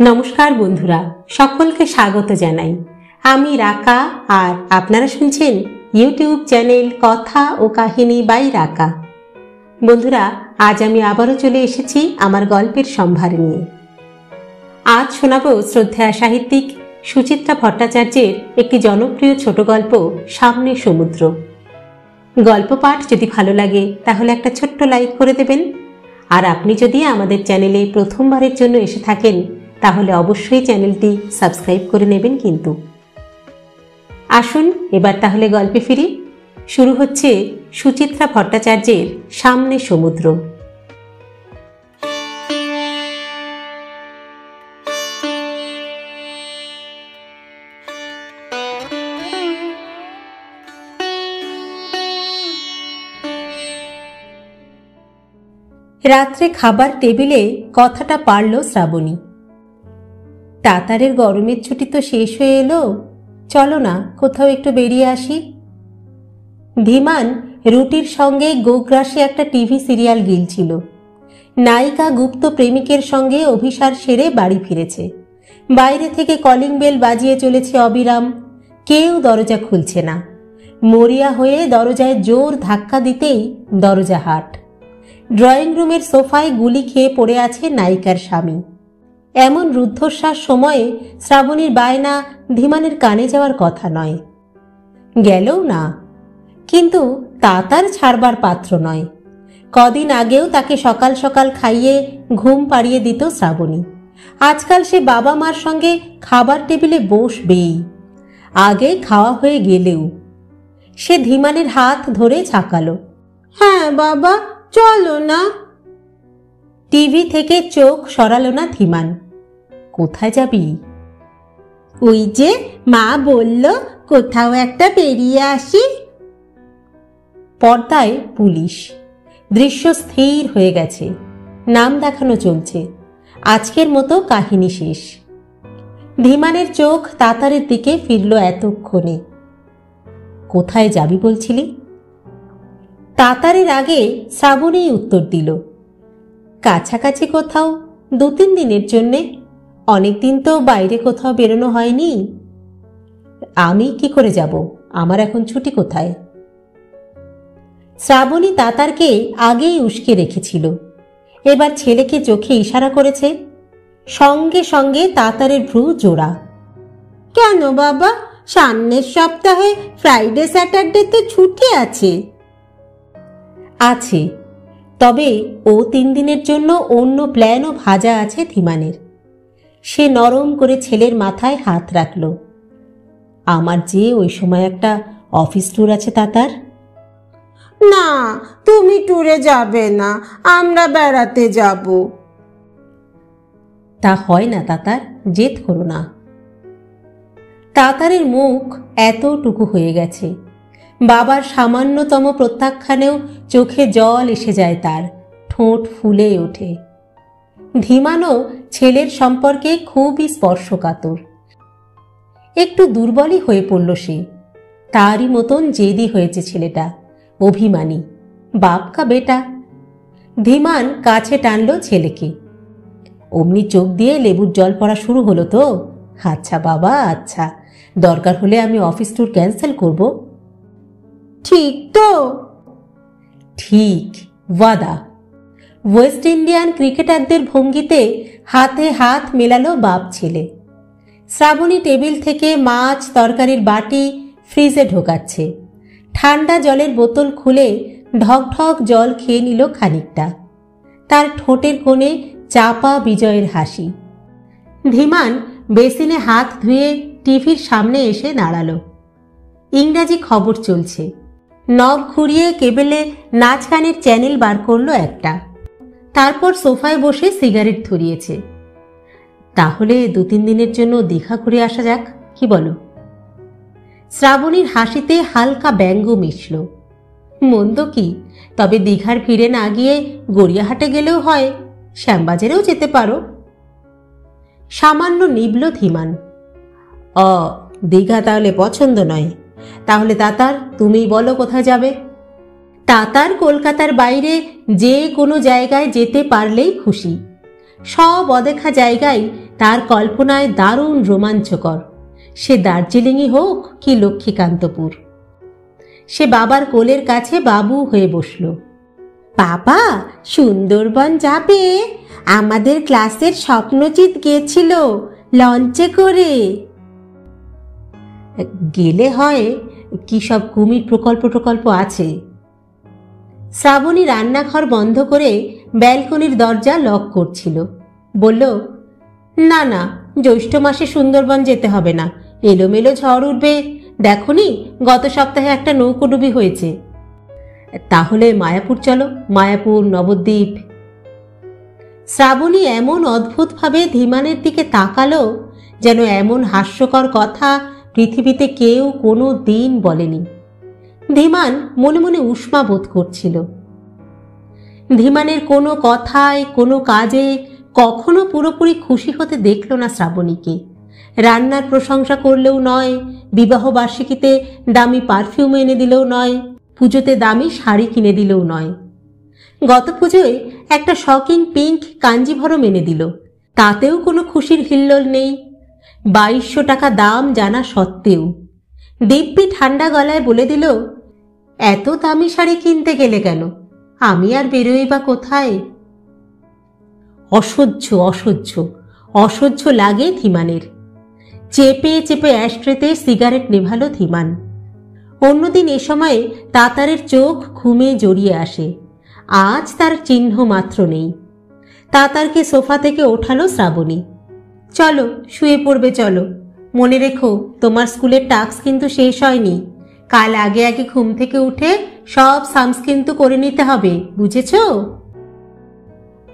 নমস্কার বন্ধুরা, সকলকে স্বাগত জানাই। আমি রাকা আর আপনারা শুনছেন ইউটিউব চ্যানেল কথা ও কাহিনী বাই রাকা। বন্ধুরা, আজ আমি আবারও চলে এসেছি আমার গল্পের সম্ভার নিয়ে। আজ শোনাব শ্রদ্ধেয়া সাহিত্যিক সুচিত্রা ভট্টাচার্যের একটি জনপ্রিয় ছোট গল্প সামনে সমুদ্র। গল্প পাঠ যদি ভালো লাগে তাহলে একটা ছোট্ট লাইক করে দেবেন। আর আপনি যদি আমাদের চ্যানেলে প্রথমবারের জন্য এসে থাকেন তাহলে অবশ্যই চ্যানেলটি সাবস্ক্রাইব করে নেবেন কিন্তু। আসুন এবার তাহলে গল্পে ফিরি। শুরু হচ্ছে সুচিত্রা ভট্টাচার্যের সামনে সমুদ্র। রাত্রে খাবার টেবিলে কথাটা পারল শ্রাবণী। তাতারের গরমের ছুটি তো শেষ হয়ে এলো, চলো না কোথাও একটু বেরিয়ে আসি। ধীমান রুটির সঙ্গে গোগ্রাসে একটা টিভি সিরিয়াল গিলছিল। নায়িকা গুপ্ত প্রেমিকের সঙ্গে অভিসার সেরে বাড়ি ফিরেছে। বাইরে থেকে কলিং বেল বাজিয়ে চলেছে অবিরাম। কেউ দরজা খুলছে না। মরিয়া হয়ে দরজায় জোর ধাক্কা দিতেই দরজা হাট। ড্রয়িং রুমের সোফায় গুলি খেয়ে পড়ে আছে নায়িকার স্বামী। এমন রুদ্ধশ্বাস সময়ে শ্রাবণীর বায়না ধীমানের কানে যাওয়ার কথা নয়, গেলেও না। কিন্তু তাতার ছাড়বার পাত্র নয়। কদিন আগেও তাকে সকাল সকাল খাইয়ে ঘুম পাড়িয়ে দিত শ্রাবণী। আজকাল সে বাবা মার সঙ্গে খাবার টেবিলে বসবেই, আগে খাওয়া হয়ে গেলেও। সে ধীমানের হাত ধরে ঝাঁকালো। হ্যাঁ বাবা, চলো না। টিভি থেকে চোখ সরালো না ধীমান। কোথায় যাবি? ওই যে মা বলল কোথাও একটা বেরিয়ে আসি। পর্দায় পুলিশ। দৃশ্য স্থির হয়ে গেছে। নাম দেখানো চলছে। আজকের মতো কাহিনী শেষ। ধীমানের চোখ তাতারের দিকে ফিরল এতক্ষণে। কোথায় যাবি বলছিলি? তাতারের আগে শ্রাবণী উত্তর দিল, কাছাকাছি কোথাও, 2-3 দিনের জন্যে। অনেকদিন তো বাইরে কোথাও বেরোনো হয়নি। আমি কি করে যাব? আমার এখন ছুটি কোথায়? শ্রাবণী তাতারকে আগেই উস্কে রেখেছিল। এবার ছেলেকে চোখে ইশারা করেছে। সঙ্গে সঙ্গে তাতারের ভ্রু জোড়া। কেন বাবা, সামনের সপ্তাহে ফ্রাইডে স্যাটারডে তো ছুটি আছে। আছে, তবে ও 3 দিনের জন্য অন্য প্ল্যানও ভাজা আছে ধীমানের। সে নরম করে ছেলের মাথায় হাত রাখল। আমার যে ওই সময় একটা অফিস ট্যুর আছে তাতার। না, তুমি ট্যুরে যাবে না, আমরা বেড়াতে যাব। তা হয় না তাতার, জেদ করো না। তাতারের মুখ এতটুকু হয়ে গেছে। বাবার সামান্যতম প্রত্যাখ্যানেও চোখে জল এসে যায় তার, ঠোঁট ফুলে ওঠে। ধীমানও ছেলের সম্পর্কে খুবই স্পর্শকাতর। একটু দুর্বলই হয়ে পড়ল সে। তারই মতন জেদি হয়েছে ছেলেটা, অভিমানী, বাপ কা বেটা। ধীমান কাছে টানল ছেলেকে। অমনি চোখ দিয়ে লেবুর জল পড়া শুরু হলো তো। আচ্ছা বাবা, আচ্ছা, দরকার হলে আমি অফিস ট্যুর ক্যান্সেল করব। ঠিক তো? ঠিক, ওয়াদা। ওয়েস্ট ইন্ডিয়ান ক্রিকেটারদের ভঙ্গিতে হাতে হাত মেলালো বাপ ছেলে। শ্রাবণী টেবিল থেকে মাছ তরকারির বাটি ফ্রিজে ঢোকাচ্ছে। ঠান্ডা জলের বোতল খুলে ঢকঢক জল খেয়ে নিল খানিকটা। তার ঠোঁটের কোণে চাপা বিজয়ের হাসি। ধীমান বেসিনে হাত ধুয়ে টিভির সামনে এসে দাঁড়ালো। ইংরাজি খবর চলছে। নব ঘুরিয়ে কেবেলে নাচ গানের চ্যানেল বার করলো একটা। তারপর সোফায় বসে সিগারেট ধরিয়েছে। তাহলে 2-3 দিনের জন্য দীঘা ঘুরে আসা যাক, কি বলো? শ্রাবণীর হাসিতে হালকা ব্যঙ্গ মিশল। মন্দ কি, তবে দীঘার ভিড়ে না গিয়ে গড়িয়াহাটে গেলেও হয়, শ্যামবাজারেও যেতে পারো। সামান্য নিবল ধীমান। দীঘা তাহলে পছন্দ নয়। তাহলে তাতার, তুমিই বলো কোথায় যাবে। তাতার কলকাতার বাইরে যে কোনো জায়গায় যেতে পারলেই খুশি। সব অদেখা জায়গায় তার কল্পনায় দারুণ রোমাঞ্চকর, সে দার্জিলিংই হোক কি লক্ষ্মীকান্তপুর। সে বাবার কোলের কাছে বাবু হয়ে বসল। বাবা, সুন্দরবন যাবে? আমাদের ক্লাসের স্বপ্নজিৎ গেছিল লঞ্চে করে। গেলে হয়, কি সব কুমির প্রকল্প আছে। শ্রাবণী রান্নাঘর বন্ধ করে ব্যালকনির দরজা লক করছিল। বলল, না না, জ্যৈষ্ঠ মাসে সুন্দরবন যেতে হবে না, এলোমেলো ঝড় উঠবে। দেখনি গত সপ্তাহে একটা নৌকোডুবি হয়েছে। তাহলে মায়াপুর চলো, মায়াপুর, নবদ্বীপ। শ্রাবণী এমন অদ্ভুতভাবে ধীমানের দিকে তাকালো যেন এমন হাস্যকর কথা পৃথিবীতে কেউ কোনো দিন বলেনি। ধীমান মনে মনে উষ্মা বোধ করছিল। ধীমানের কোনো কথায়, কোনো কাজে কখনো পুরোপুরি খুশি হতে দেখল না শ্রাবণীকে। রান্নার প্রশংসা করলেও নয়, বিবাহ বার্ষিকীতে দামি পারফিউম এনে দিলেও নয়, পুজোতে দামি শাড়ি কিনে দিলেও নয়। গত পুজোয় একটা শকিং পিঙ্ক কাঞ্জিভরম এনে দিল, তাতেও কোনো খুশির হিল্লোল নেই। 2200 টাকা দাম জানা সত্ত্বেও দিব্যি ঠান্ডা গলায় বলে দিল, এত দামি শাড়ি কিনতে গেলে কেন? আমি আর বেরোই বা কোথায়? অসহ্য অসহ্য অসহ্য লাগে ধীমানের। চেপে চেপে অ্যাশট্রেতে সিগারেট নেভালো ধীমান। অন্যদিন এ সময়ে তাতারের চোখ ঘুমে জড়িয়ে আসে, আজ তার চিহ্ন মাত্র নেই। তাতারকে সোফা থেকে ওঠালো শ্রাবণী। চলো, শুয়ে পড়বে চলো। মনে রেখো, তোমার স্কুলের টাস্ক কিন্তু শেষ হয়নি। কাল আগে আগে ঘুম থেকে উঠে সব সামস কিন্তু করে নিতে হবে, বুঝেছ?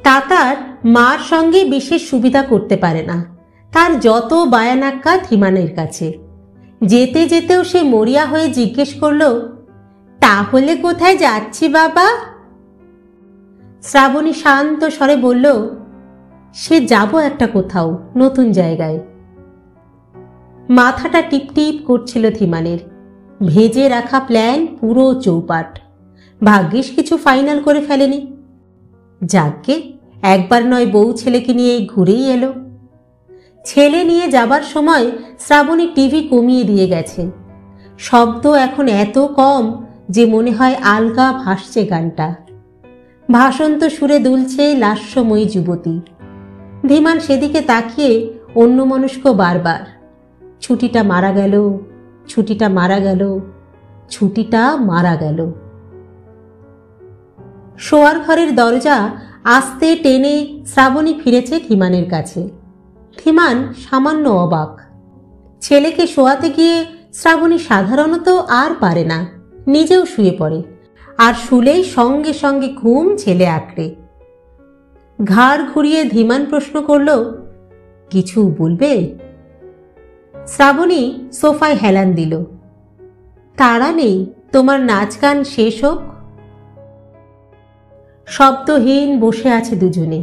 তাতার মার সঙ্গে বিশেষ সুবিধা করতে পারে না, তার যত বায়ানাক্কা ধীমানের কাছে। যেতে যেতেও সে মরিয়া হয়ে জিজ্ঞেস করল, তাহলে কোথায় যাচ্ছি বাবা? শ্রাবণী শান্ত স্বরে বলল, সে যাব একটা কোথাও, নতুন জায়গায়। মাথাটা টিপটিপ করছিল ধীমানের। ভেজে রাখা প্ল্যান পুরো চৌপাট। ভাগ্যিস কিছু ফাইনাল করে ফেলেনি। যাকগে, একবার নয় বউ ছেলেকে নিয়ে ঘুরেই এলো। ছেলে নিয়ে যাবার সময় শ্রাবণী টিভি কমিয়ে দিয়ে গেছে। শব্দ এখন এত কম যে মনে হয় আলগা ভাসছে গানটা। ভাসন্ত সুরে দুলছে লাস্যময়ী যুবতী। ধীমান সেদিকে তাকিয়ে অন্যমনস্ক বারবার, ছুটিটা মারা গেল, ছুটিটা মারা গেল, ছুটিটা মারা গেল। শোয়ার ঘরের দরজা আস্তে টেনে শ্রাবণী ফিরেছে ধীমানের কাছে। ধীমান সামান্য অবাক। ছেলেকে শোয়াতে গিয়ে শ্রাবণী সাধারণত আর পারে না, নিজেও শুয়ে পড়ে, আর শুলেই সঙ্গে সঙ্গে ঘুম ছেলে আঁকড়ে। ঘাড় ঘুরিয়ে ধীমান প্রশ্ন করল, কিছু বলবে? শ্রাবণী সোফায় হেলান দিল। তাড়া নেই, তোমার নাচ গান শেষ হোক। শব্দহীন বসে আছে দুজনে।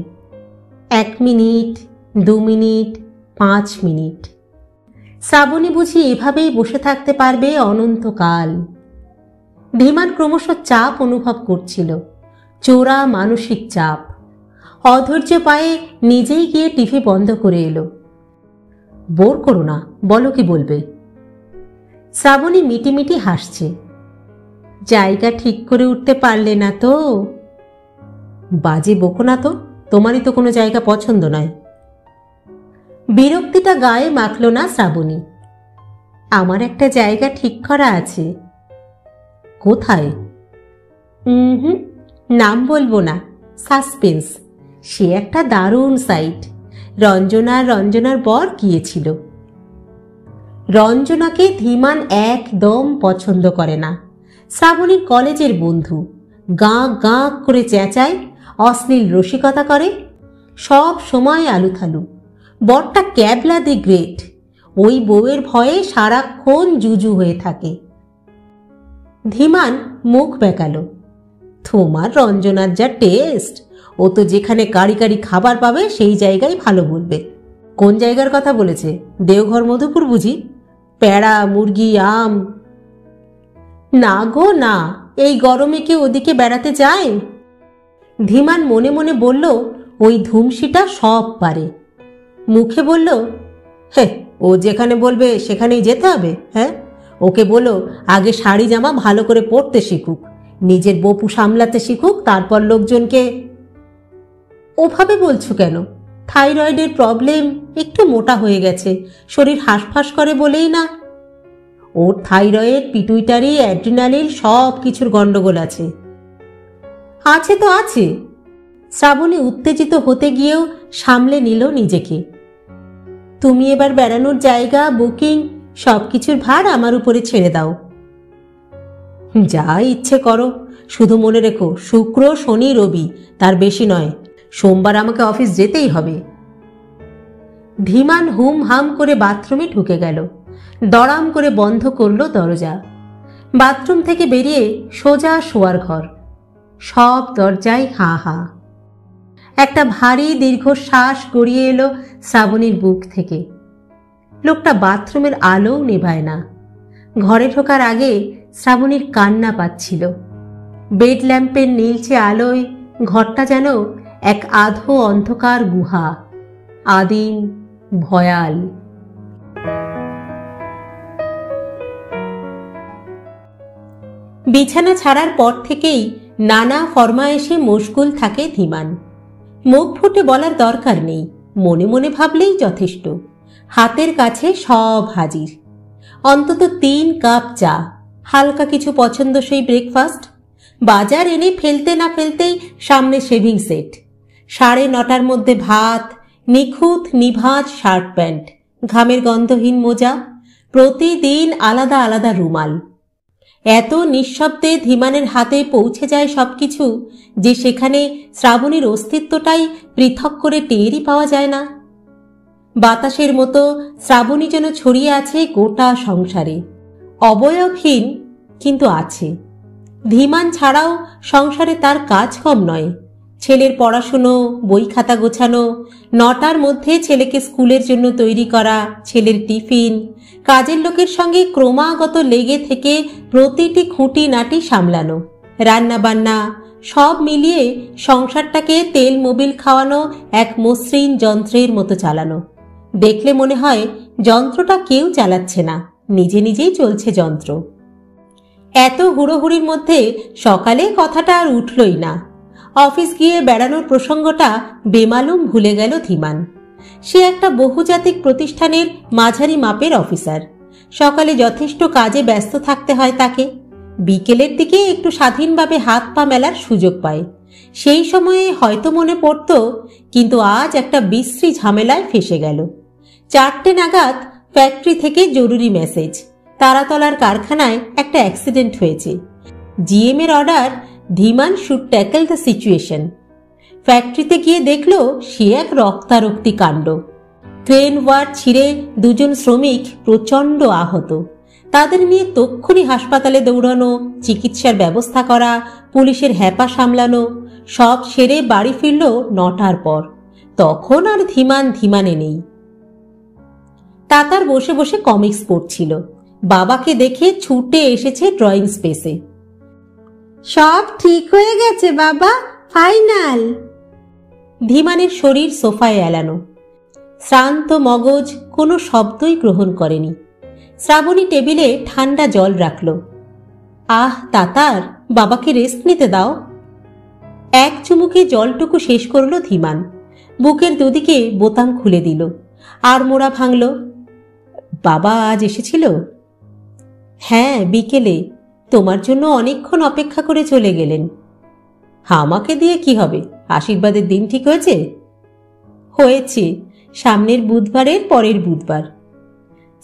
1 মিনিট, 2 মিনিট, 5 মিনিট। শ্রাবণী বুঝি এভাবেই বসে থাকতে পারবে অনন্তকাল। ধীমান ক্রমশ চাপ অনুভব করছিল, চোরা মানসিক চাপ। অধৈর্য পায়ে নিজেই গিয়ে টিভি বন্ধ করে এলো। বোর করো না, বলো কি বলবে। শ্রাবণী মিটিমিটি হাসছে। জায়গা ঠিক করে উঠতে পারলে না তো? বাজে বকো না তো, তোমারই তো কোনো জায়গা পছন্দ নয়। বিরক্তিটা গায়ে মাখল না শ্রাবণী। আমার একটা জায়গা ঠিক করা আছে। কোথায়? নাম বলবো না, সাসপেন্স। সে একটা দারুণ সাইট। রঞ্জনার বর গিয়েছিল। রঞ্জনাকে ধীমান একদম পছন্দ করে না। শ্রাবণীর কলেজের বন্ধু, গাঁ গাঁ করে চেঁচায়, অশ্লীল রসিকতা করে, সব সময় আলুথালু। বরটা ক্যাবলা দি গ্রেট, ওই বউয়ের ভয়ে সারাক্ষণ জুজু হয়ে থাকে। ধীমান মুখ বেঁকালো। তোমার রঞ্জনার যা টেস্ট, ও তো যেখানে কারি কারি খাবার পাবে সেই জায়গায় ভালো বলবে। কোন জায়গার কথা বলেছে? দেওঘর মধুপুর বুঝি? প্যাড়া, মুরগি, আম? না গো না, এই গরমে কেউ ওদিকে বেড়াতে যায়? ধীমান মনে মনে বলল, ওই ধুমসিটা সব পারে। মুখে বলল, হে, ও যেখানে বলবে সেখানেই যেতে হবে? হ্যাঁ, ওকে বলো আগে শাড়ি জামা ভালো করে পরতে শিখুক, নিজের বপু সামলাতে শিখুক, তারপর লোকজনকে। ওভাবে বলছো কেন? থাইরয়েডের প্রবলেম, একটু মোটা হয়ে গেছে, শরীর হাঁসফাঁস করে বলেই না। ওর থাইরয়েড, পিটুইটারি, অ্যাড্রিনালিন সব কিছুর গন্ডগোল আছে। আছে তো আছে। শ্রাবণী উত্তেজিত হতে গিয়েও সামলে নিল নিজেকে। তুমি এবার বেড়ানোর জায়গা, বুকিং, সব কিছুর ভার আমার উপরে ছেড়ে দাও। যা ইচ্ছে করো, শুধু মনে রেখো শুক্র, শনি, রবি, তার বেশি নয়। সোমবার আমাকে অফিস যেতেই হবে। ধীমান হুম হাম করে বাথরুমে ঢুকে গেল। দড়াম করে বন্ধ করল দরজা। বাথরুম থেকে বেরিয়ে সোজা শোয়ার ঘর। সব দরজায় হা হা। একটা ভারী দীর্ঘশ্বাস গড়িয়ে এলো শ্রাবণীর বুক থেকে। লোকটা বাথরুমের আলোও নেভায় না। ঘরে ঢোকার আগে শ্রাবণীর কান্না পাচ্ছিল। বেড ল্যাম্পের নীলচে আলোয় ঘরটা যেন এক আধো অন্ধকার গুহা, আদিম, ভয়াল। বিছানা ছাড়ার পর থেকেই নানা ফরমায়েশে মশগুল থাকে ধীমান। মুখ ফুটে বলার দরকার নেই, মনে মনে ভাবলেই যথেষ্ট। হাতের কাছে সব হাজির। অন্তত 3 কাপ চা, হালকা কিছু পছন্দসই ব্রেকফাস্ট, বাজার এনে ফেলতে না ফেলতেই সামনে শেভিং সেট, 9:30টার মধ্যে ভাত, নিখুঁত নিভাঁজ শার্ট প্যান্ট, ঘামের গন্ধহীন মোজা, প্রতিদিন আলাদা আলাদা রুমাল। এত নিঃশব্দে ধীমানের হাতে পৌঁছে যায় সবকিছু যে সেখানে শ্রাবণীর অস্তিত্বটাই পৃথক করে টেরই পাওয়া যায় না। বাতাসের মতো শ্রাবণী যেন ছড়িয়ে আছে গোটা সংসারে, অবয়বহীন কিন্তু আছে। ধীমান ছাড়াও সংসারে তার কাজ কম নয়। ছেলের পড়াশুনো, বই খাতা গোছানো, 9টার মধ্যে ছেলেকে স্কুলের জন্য তৈরি করা, ছেলের টিফিন, কাজের লোকের সঙ্গে ক্রমাগত লেগে থেকে প্রতিটি খুঁটিনাটি সামলানো, রান্না বান্না, সব মিলিয়ে সংসারটাকে তেল মোবিল খাওয়ানো এক মসৃণ যন্ত্রের মতো চালানো। দেখলে মনে হয় যন্ত্রটা কেউ চালাচ্ছে না, নিজে নিজেই চলছে যন্ত্র। এত হুড়োহুড়ির মধ্যে সকালে কথাটা আর উঠলই না। অফিস গিয়ে বেড়ানোর প্রসঙ্গটা বেমালুম ভুলে গেল ধীমান। সে একটা বহুজাতিক প্রতিষ্ঠানের মাঝারি মাপের অফিসার। সকালে যথেষ্ট কাজে ব্যস্ত থাকতে হয় তাকে। বিকেলের দিকে একটু স্বাধীনভাবে হাত পা মেলার সুযোগ পায়। সেই সময়ে হয়তো মনে পড়ত, কিন্তু আজ একটা বিশ্রী ঝামেলায় ফেসে গেল। 4টে নাগাদ ফ্যাক্টরি থেকে জরুরি মেসেজ, তারাতলার কারখানায় একটা অ্যাক্সিডেন্ট হয়েছে। জিএম এর order, Dhiman should tackle the situation. ফ্যাক্টরিতে গিয়ে দেখল সে এক রক্তারক্তি কাণ্ড। ক্রেন ওয়ার ছিঁড়ে 2 জন শ্রমিক প্রচণ্ড আহত। তাদের নিয়ে তক্ষুনি হাসপাতালে দৌড়ানো, চিকিৎসার ব্যবস্থা করা, পুলিশের হ্যাপা সামলানো, সব সেরে বাড়ি ফিরল 9টার পর। তখন আর ধীমানে নেই। তাতার বসে বসে কমিক্স পড়ছিল। বাবাকে দেখে ছুটে এসেছে ড্রয়িং স্পেসে। সব ঠিক হয়ে গেছে বাবা, ফাইনাল। ধীমানের শরীর সোফায় এলানো, শ্রান্ত মগজ কোনো শব্দই গ্রহণ করেনি। শ্রাবণী টেবিলে ঠান্ডা জল রাখল। আহ তাতার, বাবাকে রেস্ট নিতে দাও। এক চুমুকে জলটুকু শেষ করল ধীমান। বুকের দুদিকে বোতাম খুলে দিল, আর মোড়া ভাঙল। বাবা আজ এসেছিল? হ্যাঁ, বিকেলে। তোমার জন্য অনেকক্ষণ অপেক্ষা করে চলে গেলেন। আমাকে দিয়ে কি হবে? আশীর্বাদের দিন ঠিক হয়েছে? হয়েছে, সামনের বুধবারের পরের বুধবার।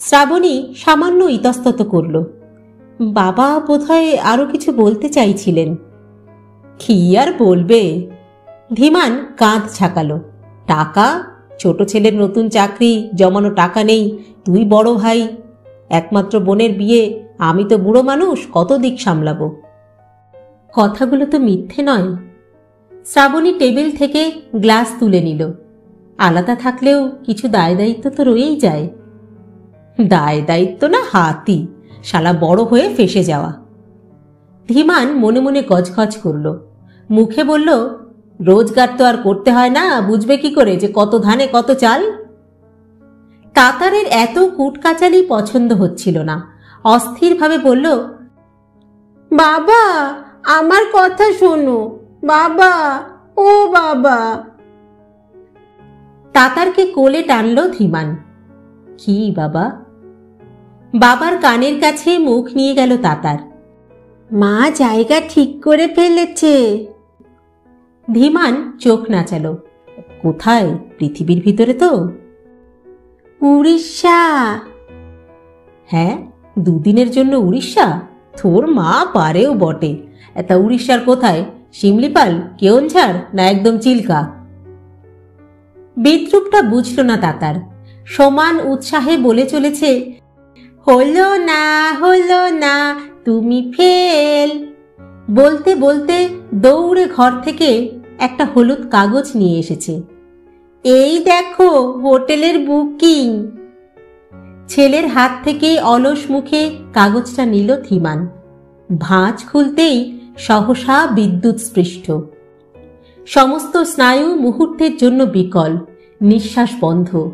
শ্রাবণী সামান্য ইতস্তত করল। বাবা বোধহয় আরো কিছু বলতে চাইছিলেন। কি আর বলবে? ধীমান কাঁধ ছাকালো। টাকা? ছোট ছেলের নতুন চাকরি, জমানো টাকা নেই, তুই বড় ভাই, একমাত্র বোনের বিয়ে, আমি তো বুড়ো মানুষ, কত দিক সামলাবো। কথাগুলো তো মিথ্যে নয়। শ্রাবণী টেবিল থেকে গ্লাস তুলে নিল। আলাদা থাকলেও কিছু দায় দায়িত্ব তো রয়েই যায়। দায় দায়িত্ব না হাতি, শালা বড় হয়ে ফেসে যাওয়া। ধীমান মনে মনে গজগজ করল। মুখে বলল, রোজগার তো আর করতে হয় না, বুঝবে কি করে যে কত ধানে কত চাল? তাতারের এত কুটকাচালি পছন্দ হচ্ছিল না। অস্থিরভাবে বলল, বাবা আমার কথা শোনো, বাবা, ও বাবা। তাতারকে কোলে টানল ধীমান। কি বাবা? বাবার কানের কাছে মুখ নিয়ে গেল তাতার। মা জায়গা ঠিক করে ফেলেছে। ধীমান চোখ নাচালো। কোথায়? পৃথিবীর ভিতরে তো। উড়িষ্যা। হ্যাঁ, দুদিনের জন্য উড়িষ্যা? তোর মা পারেও বটে। তা উড়িষ্যার কোথায়? শিমলিপাল, কেওনঝাড়, না একদম চিল্কা? বিদ্রুপটা বুঝল না তাতার। সমান উৎসাহে বলে চলেছে, হলো না, হলো না, তুমি ফেল। বলতে বলতে দৌড়ে ঘর থেকে একটা হলুদ কাগজ নিয়ে এসেছে। এই দেখো হোটেলের বুকিং। ছেলের হাত থেকে অলস মুখে কাগজটা নিল ধীমান। ভাঁজ খুলতেই সহসা বিদ্যুৎ স্পৃষ্ট। সমস্ত স্নায়ু মুহূর্তের জন্য বিকল, নিঃশ্বাস বন্ধ।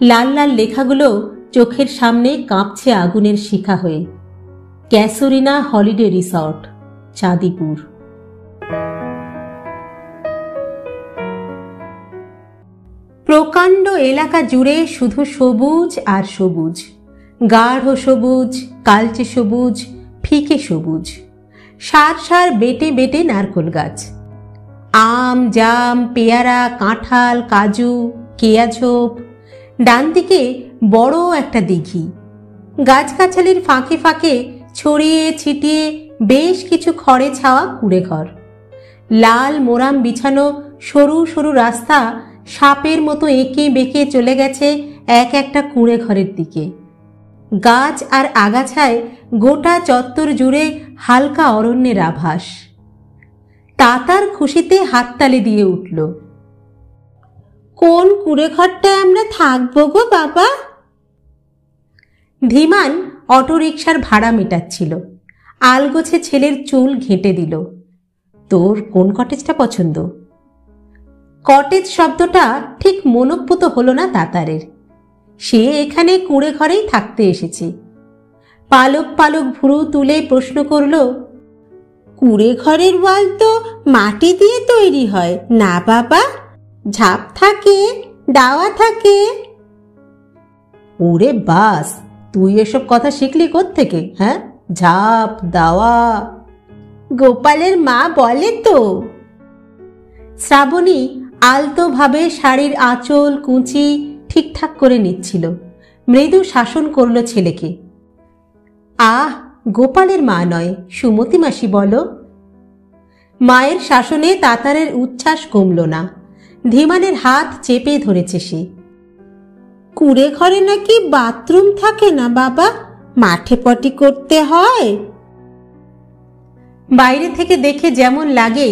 লাল লাল লেখাগুলো চোখের সামনে কাঁপছে আগুনের শিখা হয়ে। ক্যাসরিনা হলিডে রিসর্ট, চাঁদিপুর। প্রকাণ্ড এলাকা জুড়ে শুধু সবুজ আর সবুজ, গাঢ় সবুজ, কালচে সবুজ, ফিকে সবুজ। সার সার বেটে বেটে নারকোল গাছ, আম, জাম, পেয়ারা, কাঁঠাল, কাজু, কেয়াঝোপ। ডান দিকে বড় একটা দিঘি। গাছগাছালির ফাঁকে ফাঁকে ছড়িয়ে ছিটিয়ে বেশ কিছু খড়ে ছাওয়া কুঁড়ে ঘর। লাল মোরাম বিছানো সরু সরু রাস্তা সাপের মতো এঁকে বেঁকে চলে গেছে এক একটা কুঁড়ে ঘরের দিকে। গাছ আর আগাছায় গোটা চত্বর জুড়ে হালকা অরণ্যের আভাস। তাতার খুশিতে হাততালি দিয়ে উঠল। কোন কুঁড়ে ঘরটায় আমরা থাকবো গো বাবা? ধীমান অটোরিকশার ভাড়া মেটাচ্ছিল। আলগোছে ছেলের চুল ঘেঁটে দিল। তোর কোন কটেজটা পছন্দ? কটেজ শব্দটা ঠিক মনোপুত হলো না তাতারের। সে এখানে কুঁড়ে ঘরেই থাকতে এসেছে। পালক পালক ভুরু তুলে প্রশ্ন করল, কুঁড়ে ঘরের ওয়াল তো মাটি দিয়ে তৈরি হয় না বাবা? ঝাপ থাকে, দাওয়া থাকে। ওরে বাস, তুই এসব কথা শিখলি কোত্থেকে? হ্যাঁ, ঝাপ দাওয়া গোপালের মা বলে তো। শ্রাবণী আলতোভাবে শাড়ির আঁচল কুঁচি ঠিকঠাক করে নিচ্ছিল। মৃদু শাসন করল ছেলেকে। আহ, গোপালের মা নয়, সুমতি মাসি বলো। মায়ের শাসনে তাতারের উচ্ছ্বাস কমল না। ধীমানের হাত চেপে ধরেছে সে। কুঁড়ে ঘরে নাকি বাথরুম থাকে না বাবা, মাঠে পটি করতে হয়। বাইরে থেকে দেখে যেমন লাগে,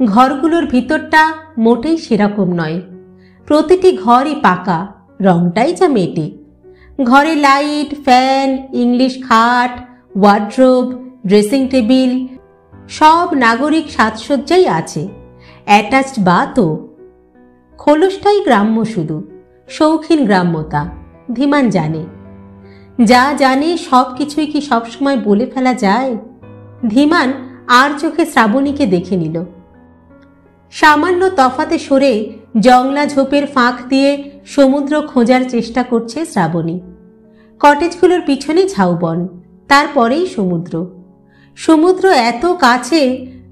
ঘরগুলোর ভিতরটা মোটেই সেরকম নয়। প্রতিটি ঘরই পাকা, রংটাই যা মেটে। ঘরে লাইট, ফ্যান, ইংলিশ খাট, ওয়ার্ড্রোব, ড্রেসিং টেবিল, সব নাগরিক সাজসজ্জাই আছে। অ্যাটাচড বাথও। খোলসটাই গ্রাম্য, শুধু শৌখিন গ্রাম্যতা। ধীমান জানে। যা জানে সব কিছুই কি সবসময় বলে ফেলা যায়? ধীমান আর চোখে শ্রাবণীকে দেখে নিল। সামান্য তফাতে সরে জংলা ঝোপের ফাঁক দিয়ে সমুদ্র খোঁজার চেষ্টা করছে শ্রাবণী। কটেজগুলোর পিছনে ঝাউবন, তারপরেই সমুদ্র। সমুদ্র এত কাছে,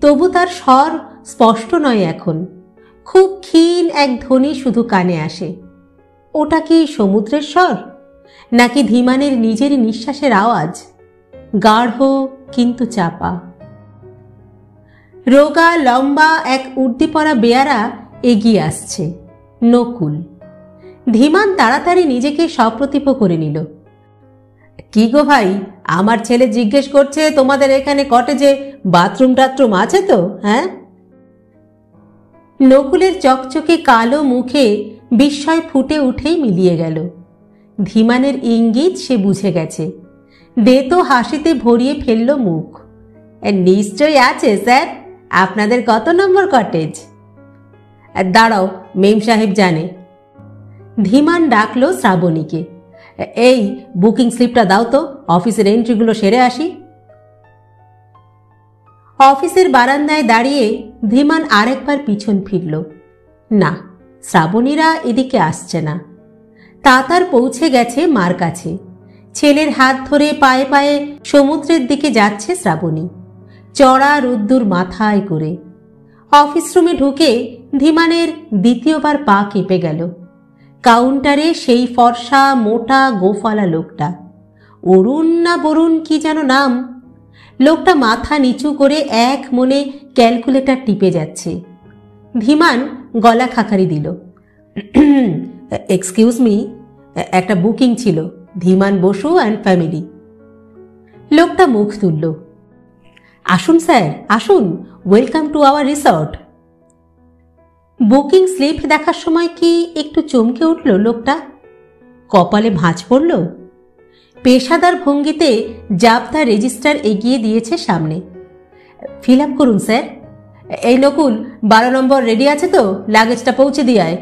তবু তার স্বর স্পষ্ট নয় এখন। খুব ক্ষীণ এক ধ্বনি শুধু কানে আসে। ওটা কি সমুদ্রের স্বর, নাকি ধীমানের নিজেরই নিঃশ্বাসের আওয়াজ? গাঢ় কিন্তু চাপা। রোগা লম্বা এক উর্দি পরা বেয়ারা এগিয়ে আসছে, নকুল। ধীমান তাড়াতাড়ি নিজেকে সপ্রতিভ করে নিল। কি গো ভাই, আমার ছেলে জিজ্ঞেস করছে তোমাদের এখানে কটেজে বাথরুম টাথরুম আছে তো? হ্যাঁ? নকুলের চকচকে কালো মুখে বিস্ময় ফুটে উঠেই মিলিয়ে গেল। ধীমানের ইঙ্গিত সে বুঝে গেছে। দেতো হাসিতে ভরিয়ে ফেলল মুখ। নিশ্চয়ই আছে স্যার, আপনাদের কত নম্বর কটেজ? দাঁড়াও, মেম সাহেব জানে। ধীমান ডাকলো শ্রাবণীকে। এই বুকিং স্লিপটা দাও তো, অফিসের এন্ট্রিগুলো সেরে আসি। অফিসের বারান্দায় দাঁড়িয়ে ধীমান আরেকবার পিছন ফিরল। না, শ্রাবণীরা এদিকে আসছে না। তাতার পৌঁছে গেছে মার কাছে। ছেলের হাত ধরে পায়ে পায়ে সমুদ্রের দিকে যাচ্ছে শ্রাবণী, চড়া রোদ্দুর মাথায় করে। অফিস রুমে ঢুকে ধীমানের দ্বিতীয়বার পা কেঁপে গেল। কাউন্টারে সেই ফর্সা মোটা গোফালা লোকটা, অরুণ না বরুণ কি যেন নাম। লোকটা মাথা নিচু করে এক মনে ক্যালকুলেটর টিপে যাচ্ছে। ধীমান গলা খাকারি দিল। এক্সকিউজ মি, একটা বুকিং ছিল, ধীমান বসু অ্যান্ড ফ্যামিলি। লোকটা মুখ তুলল। আসুন স্যার, আসুন, welcome to our resort. Booking slip দেখার সময় কি একটু চমকে উঠল লোকটা? কপালে ভাঁজ পড়ল। পেশাদার ভঙ্গিতে জাবতা রেজিস্টার এগিয়ে দিয়েছে সামনে। ফিল আপ করুন স্যার। এই নকুল, 12 নম্বর রেডি আছে তো? লাগেজটা পৌঁছে দিয়ায়।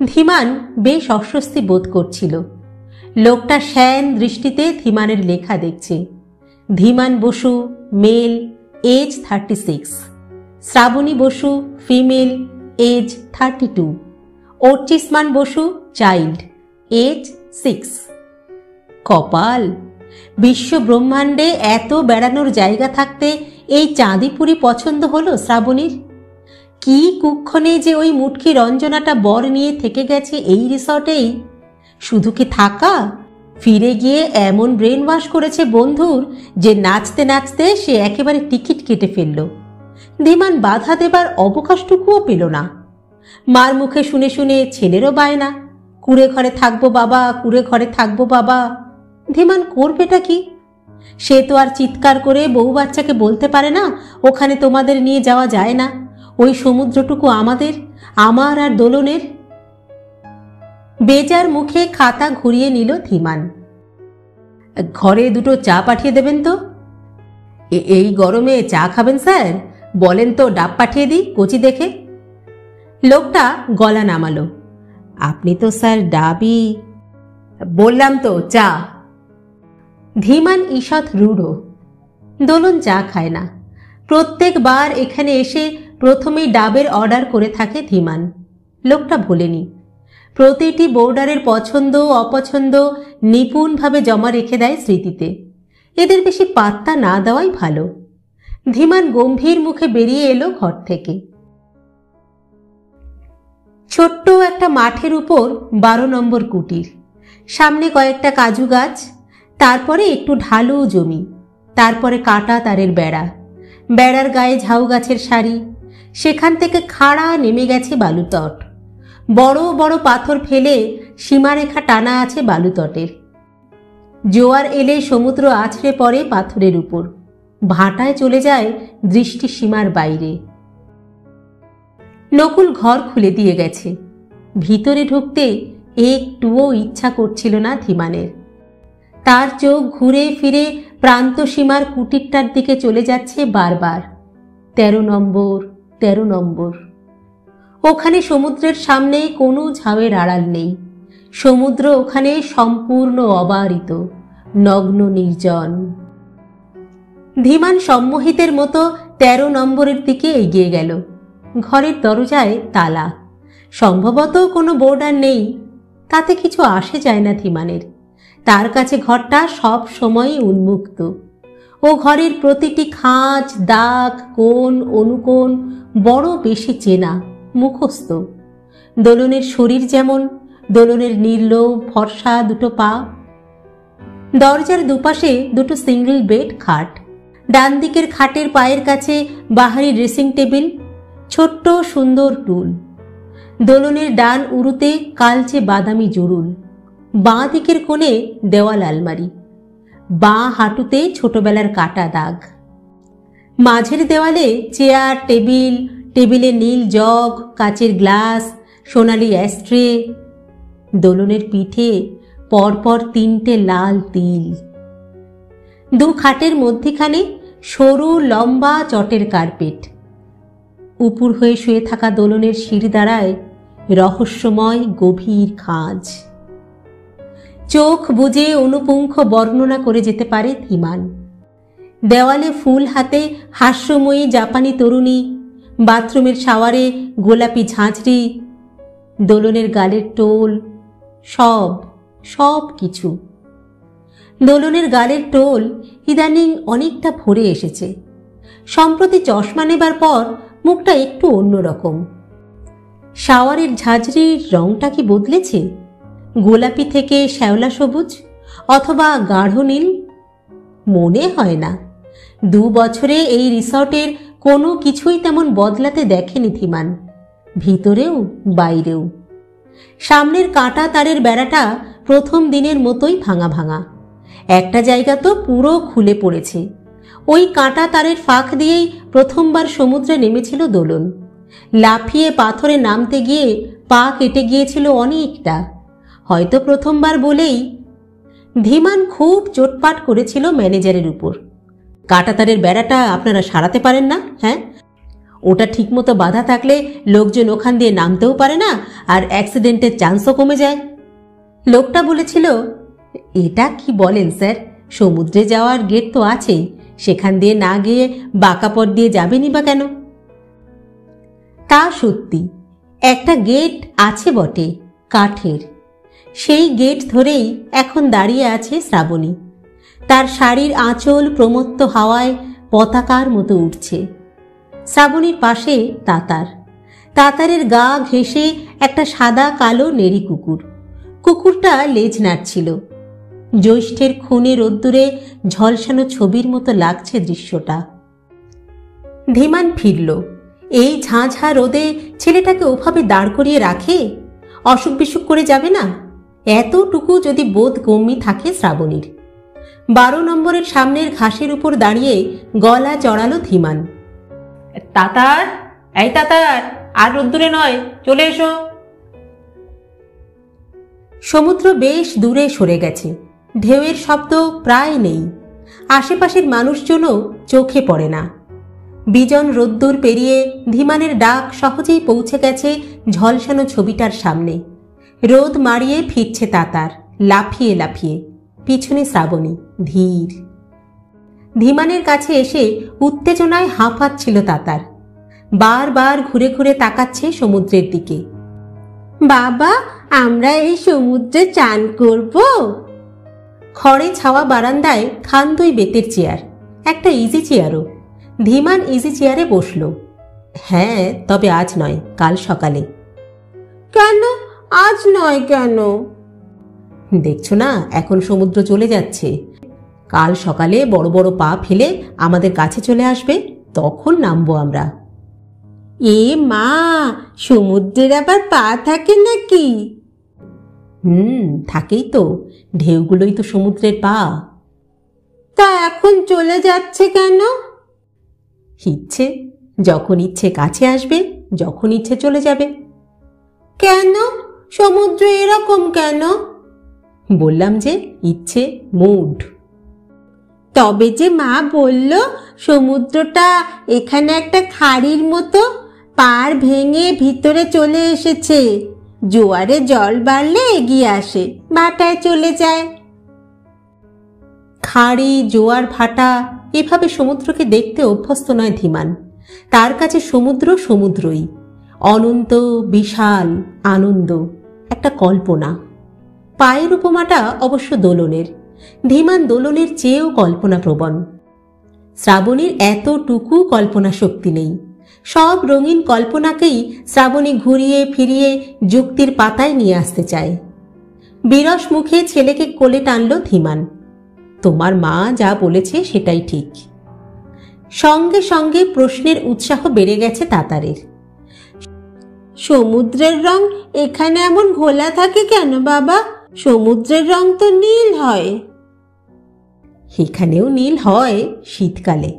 ধীমান বেশ অস্বস্তি বোধ করছিল। লোকটা শ্যান দৃষ্টিতে ধীমানের লেখা দেখছে। Dhiman Basu, male, age 36। Shrabani Basu, female, age 32। Archisman Basu, child, age 6। কপাল! বিশ্ব ব্রহ্মাণ্ডে এত বেড়ানোর জায়গা থাকতে এই চাঁদিপুরি পছন্দ হলো শ্রাবণীর। কি কুক্ষণে যে ওই মুটকি রঞ্জনাটা বর নিয়ে থেকে গেছে এই রিসর্টেই। শুধু কি থাকা, ফিরে গিয়ে এমন ব্রেন ওয়াশ করেছে বন্ধুর যে নাচতে নাচতে সে একেবারে টিকিট কেটে ফেলল। ধীমান বাধা দেবার অবকাশটুকুও পেল না। মার মুখে শুনে শুনে ছেলেরও বায়না, কুড়ে ঘরে থাকবো বাবা, কুড়ে ঘরে থাকবো বাবা। ধীমান করবেটা কি? সে তো আর চিৎকার করে বউ বাচ্চাকে বলতে পারে না ওখানে তোমাদের নিয়ে যাওয়া যায় না, ওই সমুদ্রটুকু আমাদের, আমার আর দোলনের। বেজার মুখে খাতা ঘুরিয়ে নিল ধীমান। ঘরে দুটো চা পাঠিয়ে দেবেন তো। এই গরমে চা খাবেন স্যার? বলেন তো ডাব পাঠিয়ে দিই কচি দেখে। লোকটা গলা নামালো। আপনি তো স্যার ডাবই। বললাম তো চা। ধীমান ঈষৎ রূঢ়। দোলন চা খায় না। প্রত্যেকবার এখানে এসে প্রথমেই ডাবের অর্ডার করে থাকে ধীমান। লোকটা ভোলেনি। প্রতিটি বোর্ডারের পছন্দ অপছন্দ নিপুণভাবে জমা রেখে দেয় স্মৃতিতে। এদের বেশি পাত্তা না দেওয়াই ভালো। ধীমান গম্ভীর মুখে বেরিয়ে এলো ঘর থেকে। ছোট্ট একটা মাঠের উপর 12 নম্বর কুটির, সামনে কয়েকটা কাজু গাছ, তারপরে একটু ঢালু জমি, তারপরে কাটা তারের বেড়া, বেড়ার গায়ে ঝাউ গাছের সারি, সেখান থেকে খাড়া নেমে গেছে বালুতট। বড় বড় পাথর ফেলে সীমারেখা টানা আছে বালুতটের। জোয়ার এলে সমুদ্র আছড়ে পড়ে পাথরের উপর, ভাটায় চলে যায় দৃষ্টি সীমার বাইরে। নকুল ঘর খুলে দিয়ে গেছে। ভিতরে ঢুকতে একটুও ইচ্ছা করছিল না ধীমানের। তার চোখ ঘুরে ফিরে প্রান্ত সীমার কুটিরটার দিকে চলে যাচ্ছে বারবার। 13 নম্বর, 13 নম্বর। ওখানে সমুদ্রের সামনে কোনো ঝাউয়ের আড়াল নেই। সমুদ্র ওখানে সম্পূর্ণ অবারিত, নগ্ন নির্জন। ধীমান সম্মোহিতের মতো 13 নম্বরের দিকে এগিয়ে গেল। ঘরের দরজায় তালা। সম্ভবত কোনো বোর্ডার নেই। তাতে কিছু আসে যায় না ধীমানের। তার কাছে ঘরটা সব সময়ই উন্মুক্ত। ও ঘরের প্রতিটি খাঁজ, দাগ, কোণ, অনুকোণ বড় বেশি চেনা, মুখস্থ। দোলনের শরীর যেমন, দোলনের নির্লোভ ফর্সা দুটো পা। দরজার দুপাশে দুটো সিঙ্গল বেড খাট। ডান দিকের খাটের পায়ের কাছে বাহারি ড্রেসিং টেবিল, ছোট্ট সুন্দর টুল। দোলনের ডান উরুতে কালচে বাদামি জুড়ুল। বাঁ দিকের কোণে দেওয়াল আলমারি। বাঁ হাঁটুতে ছোটবেলার কাটা দাগ। মাঝের দেওয়ালে চেয়ার, টেবিল, টেবিলে নীল জগ, কাচের গ্লাস, সোনালি অ্যাস্ট্রে। দোলনের পিঠে পরপর 3টে লাল তিল। দু খাটের মধ্যিখানে সরু লম্বা চটের কার্পেট। উপুর হয়ে শুয়ে থাকা দোলনের শিরদাঁড়ায় রহস্যময় গভীর খাঁজ। চোখ বুজে অনুপুঙ্খ বর্ণনা করে যেতে পারে ধীমান। দেওয়ালে ফুল হাতে হাস্যময়ী জাপানি তরুণী, বাথরুমের শাওয়ারে গোলাপি ঝাঁঝরি, দোলনের গালের টোল, সব সব কিছু। দোলনের গালের টোল ইদানিং অনেকটা ভরে এসেছে। সম্প্রতি চশমা নেবার পর মুখটা একটু অন্যরকম। শাওয়ারের ঝাঁঝরির রংটা কি বদলেছে? গোলাপি থেকে শ্যাওলা সবুজ অথবা গাঢ় নীল? মনে হয় না। 2 বছরে এই রিসর্টের কোনো কিছুই তেমন বদলাতে দেখেনি ধীমান, ভিতরেও বাইরেও। সামনের কাঁটা তারের বেড়াটা প্রথম দিনের মতোই ভাঙা ভাঙা। একটা জায়গা তো পুরো খুলে পড়েছে। ওই কাঁটা তারের ফাঁক দিয়েই প্রথমবার সমুদ্রে নেমেছিল দোলন। লাফিয়ে পাথরে নামতে গিয়ে পা কেটে গিয়েছিল অনেকটা, হয়তো প্রথমবার বলেই। ধীমান খুব চোটপাট করেছিল ম্যানেজারের উপর। কাঁটাতারের বেড়াটা আপনারা সারাতে পারেন না? হ্যাঁ, ওটা ঠিকমতো বাঁধা থাকলে লোকজন ওখান দিয়ে নামতেও পারে না, আর অ্যাক্সিডেন্টের চান্সও কমে যায়। লোকটা বলেছিল, এটা কি বলেন স্যার, সমুদ্রে যাওয়ার গেট তো আছেই, সেখান দিয়ে না গিয়ে বাঁকা পথ দিয়ে যাবেনই বা কেন? তা সত্যি, একটা গেট আছে বটে, কাঠের। সেই গেট ধরেই এখন দাঁড়িয়ে আছে শ্রাবণী। তার শাড়ির আঁচল প্রমত্ত হাওয়ায় পতাকার মতো উঠছে। শ্রাবণীর পাশে তাতার। তাতারের গা ঘেঁষে একটা সাদা কালো নেড়ি কুকুর। কুকুরটা লেজ নাড়ছিল। জ্যৈষ্ঠের খুনে রোদ্দুরে ঝলসানো ছবির মতো লাগছে দৃশ্যটা। ধীমান ফিরল। এই ঝাঁঝা রোদে ছেলেটাকে ওভাবে দাঁড় করিয়ে রাখে? অসুখ বিসুখ করে যাবে না? এতটুকু যদি বোধ গম্যি থাকে শ্রাবণীর। 12 নম্বরের সামনের ঘাসের উপর দাঁড়িয়ে গলা চড়ালো ধীমান। তাতার, এই তাতার, আর রোদ্দুরে নয়, চলে এসো। সমুদ্র বেশ দূরে সরে গেছে। ঢেউয়ের শব্দ প্রায় নেই। আশেপাশের মানুষজনও চোখে পড়ে না। বিজন রোদ্দুর পেরিয়ে ধীমানের ডাক সহজেই পৌঁছে গেছে ঝলসানো ছবিটার সামনে। রোদ মারিয়ে ফিরছে তাতার, লাফিয়ে লাফিয়ে। পিছনে শ্রাবণী ধীর। ধীমানের কাছে এসে উত্তেজনায় হাঁপাচ্ছিল তাতার। বারবার ঘুরে ঘুরে তাকাচ্ছে সমুদ্রের দিকে। বাবা, আমরা এই সমুদ্রে চান করব? খড়ে ছাওয়া বারান্দায় খান্দই বেতের চেয়ার, একটা ইজি চেয়ারও। ধীমান ইজি চেয়ারে বসল। হ্যাঁ, তবে আজ নয়, কাল সকালে। কেন আজ নয় কেন? দেখছো না, এখন সমুদ্র চলে যাচ্ছে। কাল সকালে বড় বড় পা ফেলে আমাদের কাছে চলে আসবে, তখন নামবো আমরা। এ মা, সমুদ্রের আবার পা থাকে নাকি? থাকেই তো, ঢেউগুলোই তো সমুদ্রের পা। তা এখন চলে যাচ্ছে কেন? ইচ্ছে, যখন ইচ্ছে কাছে আসবে, যখন ইচ্ছে চলে যাবে। কেন? সমুদ্র এরকম কেন? বললাম যে ইচ্ছে, মুড। তবে যে মা বলল সমুদ্রটা এখানে একটা খাড়ির মতো, পাড় ভেঙে ভিতরে চলে এসেছে, জোয়ারে জল বাড়লে এগিয়ে আসে, ভাটায় চলে যায়। খাড়ি, জোয়ার, ভাটা, এভাবে সমুদ্রকে দেখতে অভ্যস্ত নয় ধীমান। তার কাছে সমুদ্র সমুদ্রই, অনন্ত, বিশাল, আনন্দ, একটা কল্পনা। পায়ের উপমাটা অবশ্য দোলনের। ধীমান দোলনের চেয়েও কল্পনাপ্রবণ। শ্রাবণীর এতটুকু কল্পনা শক্তি নেই। সব রঙিন কল্পনাকেই শ্রাবণী ঘুরিয়ে ফিরিয়ে যুক্তির পাতায় নিয়ে আসতে চায়। বিরস মুখে ছেলেকে কোলে টানল ধীমান। তোমার মা যা বলেছে সেটাই ঠিক। সঙ্গে সঙ্গে প্রশ্নের উৎসাহ বেড়ে গেছে তাতারের। সমুদ্রের রং এখানে এমন ঘোলা থাকে কেন বাবা? সমুদ্রের রং তো নীল হয়। এখানেও নীল হয় শীতকালে।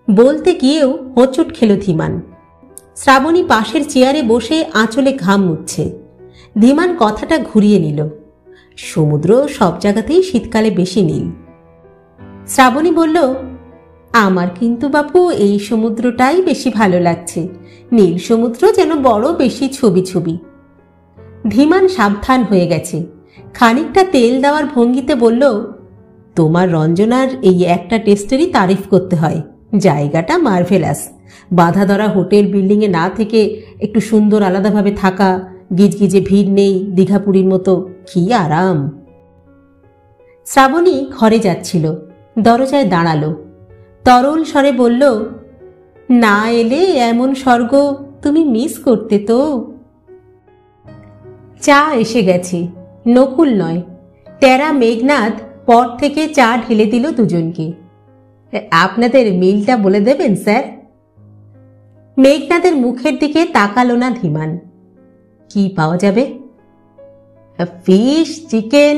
বলতে গিয়েও হোঁচট খেল ধীমান। শ্রাবণী পাশের চেয়ারে বসে আঁচলে ঘাম মুছছে। ধীমান কথাটা ঘুরিয়ে নিল। সমুদ্র সব জায়গাতেই শীতকালে বেশি নীল। শ্রাবণী বলল, আমার কিন্তু বাপু এই সমুদ্রটাই বেশি ভালো লাগছে, নীল সমুদ্র যেন বড় বেশি ছবি ছবি। ধীমান সাবধান হয়ে গেছে, খানিকটা তেল দেওয়ার ভঙ্গিতে বলল, তোমার রঞ্জনার এই একটা টেস্টেরই তারিফ করতে হয়, জায়গাটা মার্ভেলাস। বাধা ধরা হোটেল বিল্ডিংয়ে না থেকে একটু সুন্দর আলাদাভাবে থাকা, গিজগিজে ভিড় নেই, দীঘাপুরীর মতো, কি আরাম। শ্রাবণী ঘরে যাচ্ছিল, দরজায় দাঁড়ালো, তরল স্বরে বলল, না এলে এমন স্বর্গ তুমি মিস করতে তো। চা এসে গেছে, নকুল নয়, টেরা মেঘনাদ পর থেকে চা ঢেলে দিল দুজনকে। আপনাদের মিলটা বলে দেবেন স্যার? মেঘনাদের মুখের দিকে তাকালো না ধীমান। কি পাওয়া যাবে? Fish, chicken.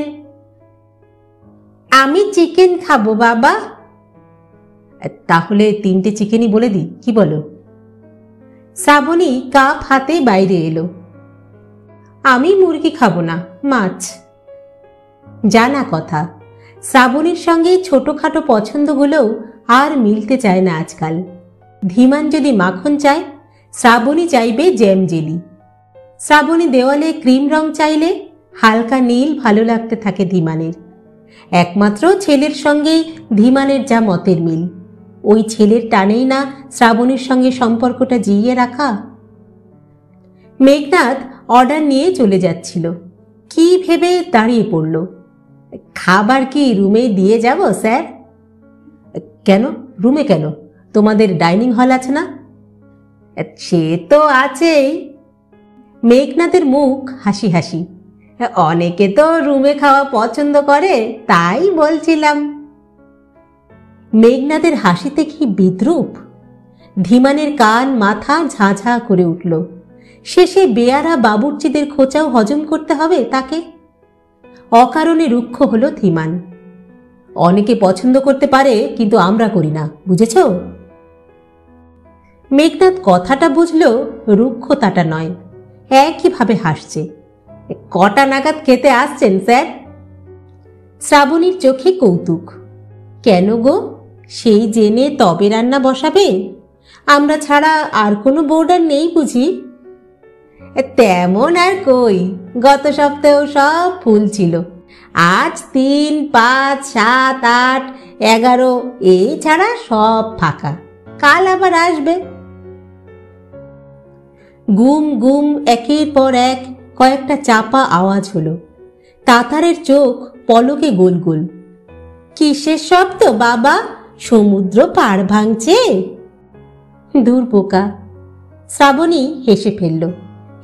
আমি চিকেন খাবো বাবা। তাহলে 3টে চিকেনই বলে দিই, কি বলো? শ্রাবণী কাপ হাতে বাইরে এলো। আমি মুরগি খাবো না, মাছ। জানা কথা, শ্রাবণীর সঙ্গে ছোটখাটো পছন্দগুলোও আর মিলতে চায় না আজকাল। ধীমান যদি মাখন চায়, শ্রাবণী চাইবে জ্যাম জেলি। শ্রাবণী দেওয়ালে ক্রিম রং চাইলে হালকা নীল ভালো লাগতে থাকে ধীমানের। একমাত্র ছেলের সঙ্গেই ধীমানের যা মতের মিল, ওই ছেলের টানেই না শ্রাবণীর সঙ্গে সম্পর্কটা জিইয়ে রাখা। মেঘনাদ অর্ডার নিয়ে চলে যাচ্ছিল, কি ভেবে দাঁড়িয়ে পড়ল। খাবার কি রুমে দিয়ে যাব স্যার? কেন রুমে কেন? তোমাদের ডাইনিং হল আছে না? সে তো আছেই। মেঘনাদের মুখ হাসি হাসি। অনেকে তো রুমে খাওয়া পছন্দ করে, তাই বলছিলাম। মেঘনাদের হাসিতে কি বিদ্রূপ! ধীমানের কান মাথা ঝাঁঝা করে উঠল। শেষে বেয়ারা বাবুর্চিদের খোঁচাও হজম করতে হবে তাকে। অকারণে রুক্ষ হলো ধীমান। অনেকে পছন্দ করতে পারে, কিন্তু আমরা করি না, বুঝেছ? মেঘনাদ কথাটা বুঝল, রুক্ষতাটা নয়। একইভাবে হাসছে। কটা নাগাদ খেতে আসছেন স্যার? শ্রাবণীর চোখে কৌতুক। কেন গো, সেই জেনে তবে রান্না বসাবে? আমরা ছাড়া আর কোনো বোর্ডার নেই বুঝি? তেমন আর কই, গত সপ্তাহেও সব ফুল ছিল। আজ 3, 5, 7, 8, 11 এই ছাড়া সব ফাঁকা। কাল আবার আসবে। গুম গুম একের পর এক কয়েকটা চাপা আওয়াজ হলো। তাতারের চোখ পলকে গোল গোল। কিসের শব্দ বাবা? সমুদ্র পাড় ভাঙছে? দূর বোকা। শ্রাবণী হেসে ফেলল।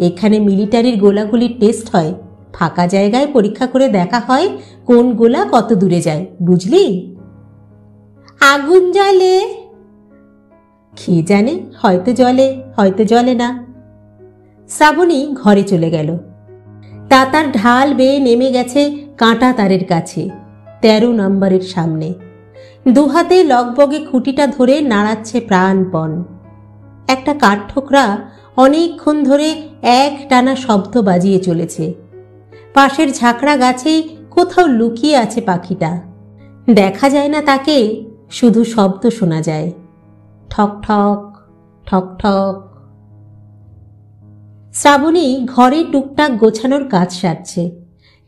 এখানে মিলিটারির গোলাগুলির টেস্ট হয়, ফাঁকা জায়গায় পরীক্ষা করে দেখা হয় কোন গোলা কত দূরে যায়, বুঝলি? আগুন জ্বলে? কে জানে, হয়তো জ্বলে, হয়তো জ্বলে না। শ্রাবণী ঘরে চলে গেল। তাতার ঢাল বেয়ে নেমে গেছে কাঁটা তারের কাছে, 13 নম্বরের সামনে। দুহাতে লগবগে খুঁটিটা ধরে নাড়াচ্ছে প্রাণপণ। একটা কাঠঠোকরা অনেকক্ষণ ধরে এক টানা শব্দ বাজিয়ে চলেছে। পাশের ঝাঁকড়া গাছেই কোথাও লুকিয়ে আছে পাখিটা। দেখা যায় না তাকে, শুধু শব্দ শোনা যায়, ঠক ঠক ঠক ঠক। শ্রাবণী ঘরে টুকটাক গোছানোর কাজ সারছে।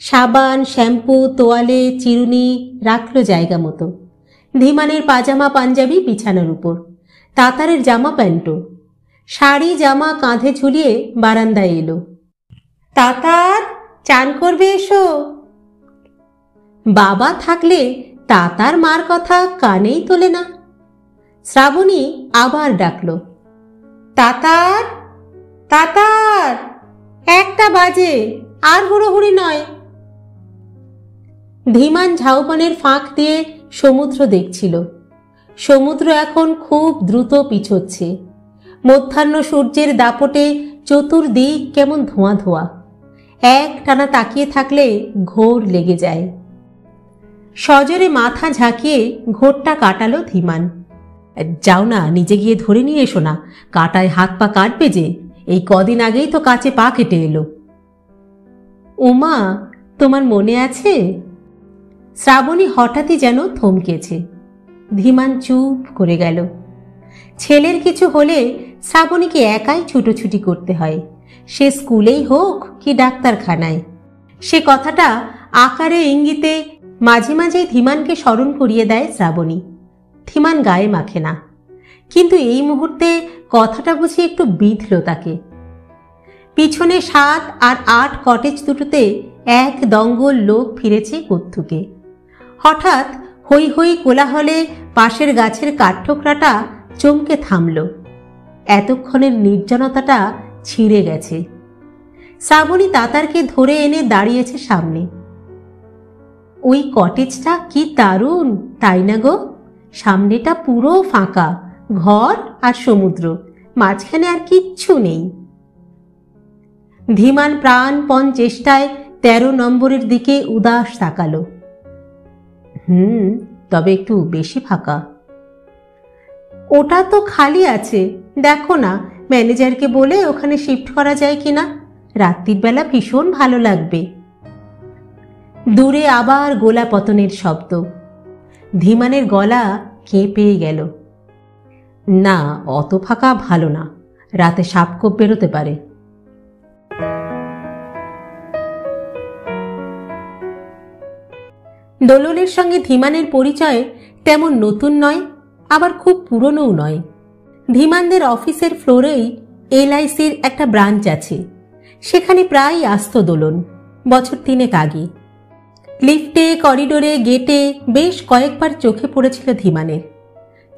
সাবান, শ্যাম্পু, তোয়ালে, চিরুনি রাখল জায়গা মতো। ধীমানের পাজামা পাঞ্জাবি বিছানার উপর, তাতারের জামা প্যান্টও। শাড়ি জামা কাঁধে ঝুলিয়ে বারান্দায় এলো। তাতার, চান করবে এসো। বাবা থাকলে তাতার মার কথা কানেই তোলে না। শ্রাবণী আবার ডাকল, তাতার, তাতার, 1টা বাজে, আর হুড়োহুড়ি নয়। ধীমান ঝাউবনের ফাঁক দিয়ে সমুদ্র দেখছিল। সমুদ্র এখন খুব দ্রুত পিছোচ্ছে। মধ্যাহ্ন সূর্যের দাপটে চতুর্দিক কেমন ধোঁয়া ধোঁয়া। এক টানা তাকিয়ে থাকলে ঘোর লেগে যায়। সজোরে মাথা ঝাঁকিয়ে ঘোরটা কাটালো ধীমান। যাও না, নিজে গিয়ে ধরে নিয়ে এসো না, কাঁটায় হাত পা কাটবে যে। এই কদিন আগেই তো কাছে পা কেটে এলো। উমা, তোমার মনে আছে? শ্রাবণী হঠাৎই যেন থমকেছে। ধীমান চুপ করে গেল। ছেলের কিছু হলে শ্রাবণীকে একাই ছুটোছুটি করতে হয়, সে স্কুলেই হোক কি ডাক্তারখানায়। সে কথাটা আকারে ইঙ্গিতে মাঝে মাঝেই ধীমানকে স্মরণ করিয়ে দেয় শ্রাবণী। ধীমান গায়ে মাখে না, কিন্তু এই মুহূর্তে কথাটা বুঝি একটু বিঁধল তাকে। পিছনে 7 আর 8 কটেজ দুটোতে এক দঙ্গল লোক ফিরেছে কত্থুকে। হঠাৎ হৈ হৈ কোলাহলে পাশের গাছের কাঠঠোকরাটা চমকে থামল। এতক্ষণের নির্জনতাটা ছিঁড়ে গেছে। শ্রাবণী তাতারকে ধরে এনে দাঁড়িয়েছে সামনে। ওই কটেজটা কি দারুণ, তাই না গো? সামনেটা পুরো ফাঁকা, ঘর আর সমুদ্র, মাঝখানে আর কিচ্ছু নেই। ধীমান প্রাণপণ চেষ্টায় 13 নম্বরের দিকে উদাস তাকালো। তবে একটু বেশি ফাঁকা। ওটা তো খালি আছে, দেখো না, ম্যানেজারকে বলে ওখানে শিফট করা যায় কিনা, রাত্রির বেলা ভীষণ ভালো লাগবে। দূরে আবার গোলা পতনের শব্দ। ধীমানের গলা কেঁপে গেল। না, অত ফাঁকা ভালো না, রাতে সাপখোপ বেরোতে পারে। দোলনের সঙ্গে ধীমানের পরিচয় তেমন নতুন নয়, আবার খুব পুরনোও নয়। ধীমানদের অফিসের ফ্লোরেই LICর একটা ব্রাঞ্চ আছে, সেখানে প্রায়ই আসতো দোলন, বছর 3 আগে। লিফটে, করিডোরে, গেটে বেশ কয়েকবার চোখে পড়েছিল ধীমানের।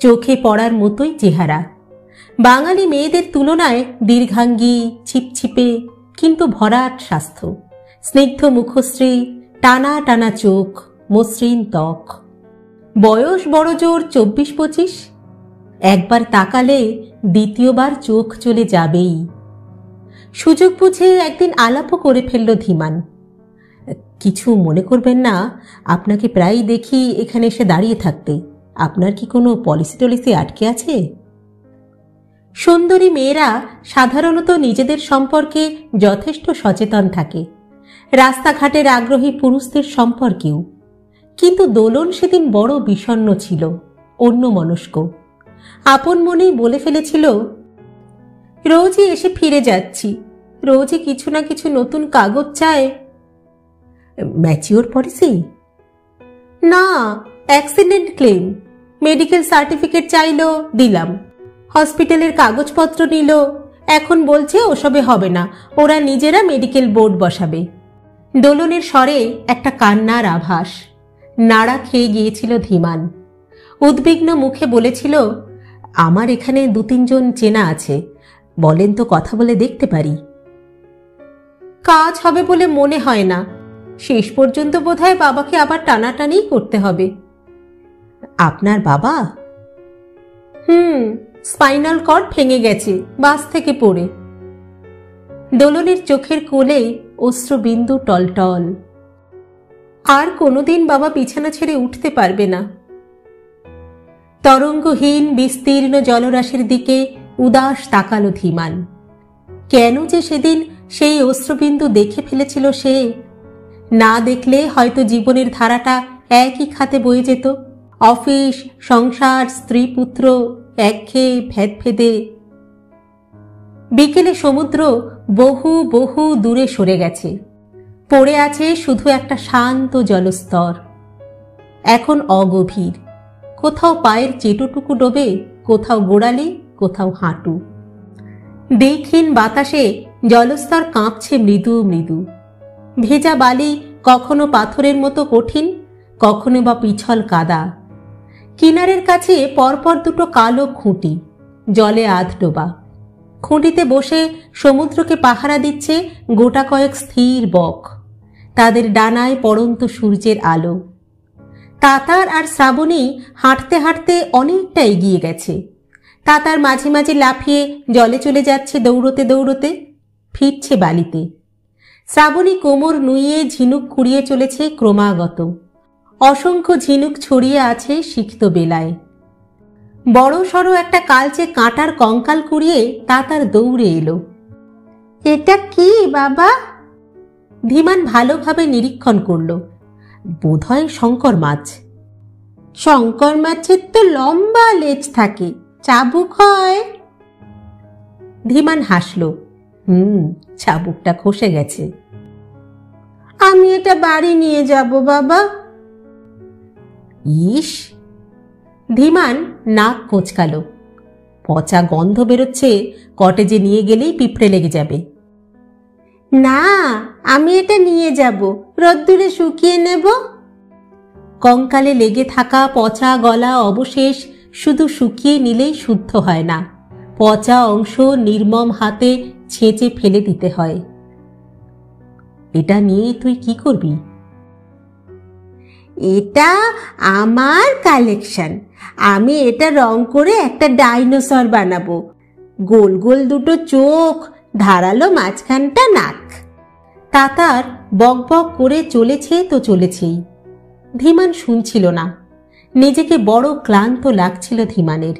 চোখে পড়ার মতোই চেহারা, বাঙালি মেয়েদের তুলনায় দীর্ঘাঙ্গী, ছিপছিপে কিন্তু ভরাট স্বাস্থ্য, স্নিগ্ধ মুখশ্রী, টানা টানা চোখ, মসৃণ ত্বক। বয়স বড় জোর 24-25। একবার তাকালে দ্বিতীয়বার চোখ চলে যাবেই। সুযোগ বুঝে একদিন আলাপও করে ফেলল ধীমান। কিছু মনে করবেন না, আপনাকে প্রায়ই দেখি এখানে এসে দাঁড়িয়ে থাকতে। আপনার কি কোনো পলিসি টলিসি আটকে আছে? সুন্দরী মেয়েরা সাধারণত নিজেদের সম্পর্কে যথেষ্ট সচেতন থাকে, রাস্তাঘাটের আগ্রহী পুরুষদের সম্পর্কেও। কিন্তু দোলন সেদিন বড় বিষণ্ণ ছিল, অন্যমনস্ক। আপন মনেই বলে ফেলেছিল, রোজই এসে ফিরে যাচ্ছি, রোজই কিছু না কিছু নতুন কাগজ চায়। Mature policy? না, অ্যাক্সিডেন্ট ক্লেম। মেডিকেল সার্টিফিকেট চাইলো, দিলাম। হসপিটালের কাগজপত্র নিল, এখন বলছে ওসবে হবে না, ওরা নিজেরা মেডিকেল বোর্ড বসাবে। দোলনের স্বরে একটা কান্নার আভাস। নাড়া খেয়ে গিয়েছিল ধীমান। উদ্বিগ্ন মুখে বলেছিল, আমার এখানে 2-3 জন চেনা আছে, বলেন তো কথা বলে দেখতে পারি। কাজ হবে বলে মনে হয় না, শেষ পর্যন্ত বোধহয় বাবাকে আবার টানাটানি করতে হবে। আপনার বাবা? স্পাইনাল কর্ড ভেঙে গেছে বাস থেকে পড়ে। দোলনের চোখের কোলে অশ্রুবিন্দু টলটল। আর কোনোদিন বাবা বিছানা ছেড়ে উঠতে পারবে না। তরঙ্গহীন বিস্তীর্ণ জলরাশির দিকে উদাস তাকালো ধীমান। কেন যে সেদিন সেই অশ্রুবিন্দু দেখে ফেলেছিল সে? না দেখলে হয়তো জীবনের ধারাটা একই খাতে বয়ে যেত। অফিস, সংসার, স্ত্রী, পুত্র, একঘেয়ে ভেদভেদে। বিকেলে সমুদ্র বহু বহু দূরে সরে গেছে, পড়ে আছে শুধু একটা শান্ত জলস্তর। এখন অগভীর, কোথাও পায়ের চেটোটুকু ডোবে, কোথাও গোড়ালি, কোথাও হাঁটু। দিকহীন বাতাসে জলস্তর কাঁপছে মৃদু মৃদু। ভেজা বালি কখনো পাথরের মতো কঠিন, কখনো বা পিছল কাদা। কিনারের কাছে পরপর 2 কালো খুঁটি, জলে আধ ডোবা। খুঁটিতে বসে সমুদ্রকে পাহারা দিচ্ছে গোটা কয়েক স্থির বক, তাদের ডানায় পড়ন্ত সূর্যের আলো। তাতার আর শ্রাবণী হাঁটতে হাঁটতে অনেকটা এগিয়ে গেছে। তাতার মাঝে মাঝে লাফিয়ে জলে চলে যাচ্ছে দৌড়তে দৌড়তে, ফিরছে বালিতে। শ্রাবণী কোমর নুইয়ে ঝিনুক কুড়িয়ে চলেছে ক্রমাগত। অসংখ্য ঝিনুক ছড়িয়ে আছে সিক্ত বেলায়। বড় সড়ো একটা কালচে কাঁটার কঙ্কাল কুড়িয়ে তাতার দৌড়ে এলো। এটা কি বাবা? ধীমান ভালোভাবে নিরীক্ষণ করল। বোধহয় শঙ্কর মাছ। শঙ্কর মাছের তো লম্বা লেজ থাকে, চাবুক হয়। ধীমান হাসল। চাবুকটা খসে গেছে। আমি এটা বাড়ি নিয়ে যাব বাবা। ইস! ধীমান নাক কোঁচকালো। পচা গন্ধ বেরোচ্ছে, কটেজে নিয়ে গেলেই পিঁপড়ে লেগে যাবে। না, আমি এটা নিয়ে যাব, রোদ্দুরে শুকিয়ে নেব। কঙ্কালে লেগে থাকা পচা গলা অবশেষ শুধু শুকিয়ে নিলেই শুদ্ধ হয় না, পচা অংশ নির্মম হাতে ছেঁচে ফেলে দিতে হয়। এটা নিয়ে তুই কি করবি? এটা আমার কালেকশন। আমি এটা রং করে একটা ডাইনোসর বানাবো। গোল গোল দুটো চোখ, ধারালো মাঝখানটা নাক। তাতার বক বক করে চলেছে তো চলেছেই। ধীমান শুনছিল না। নিজেকে বড় ক্লান্ত লাগছিল ধীমানের।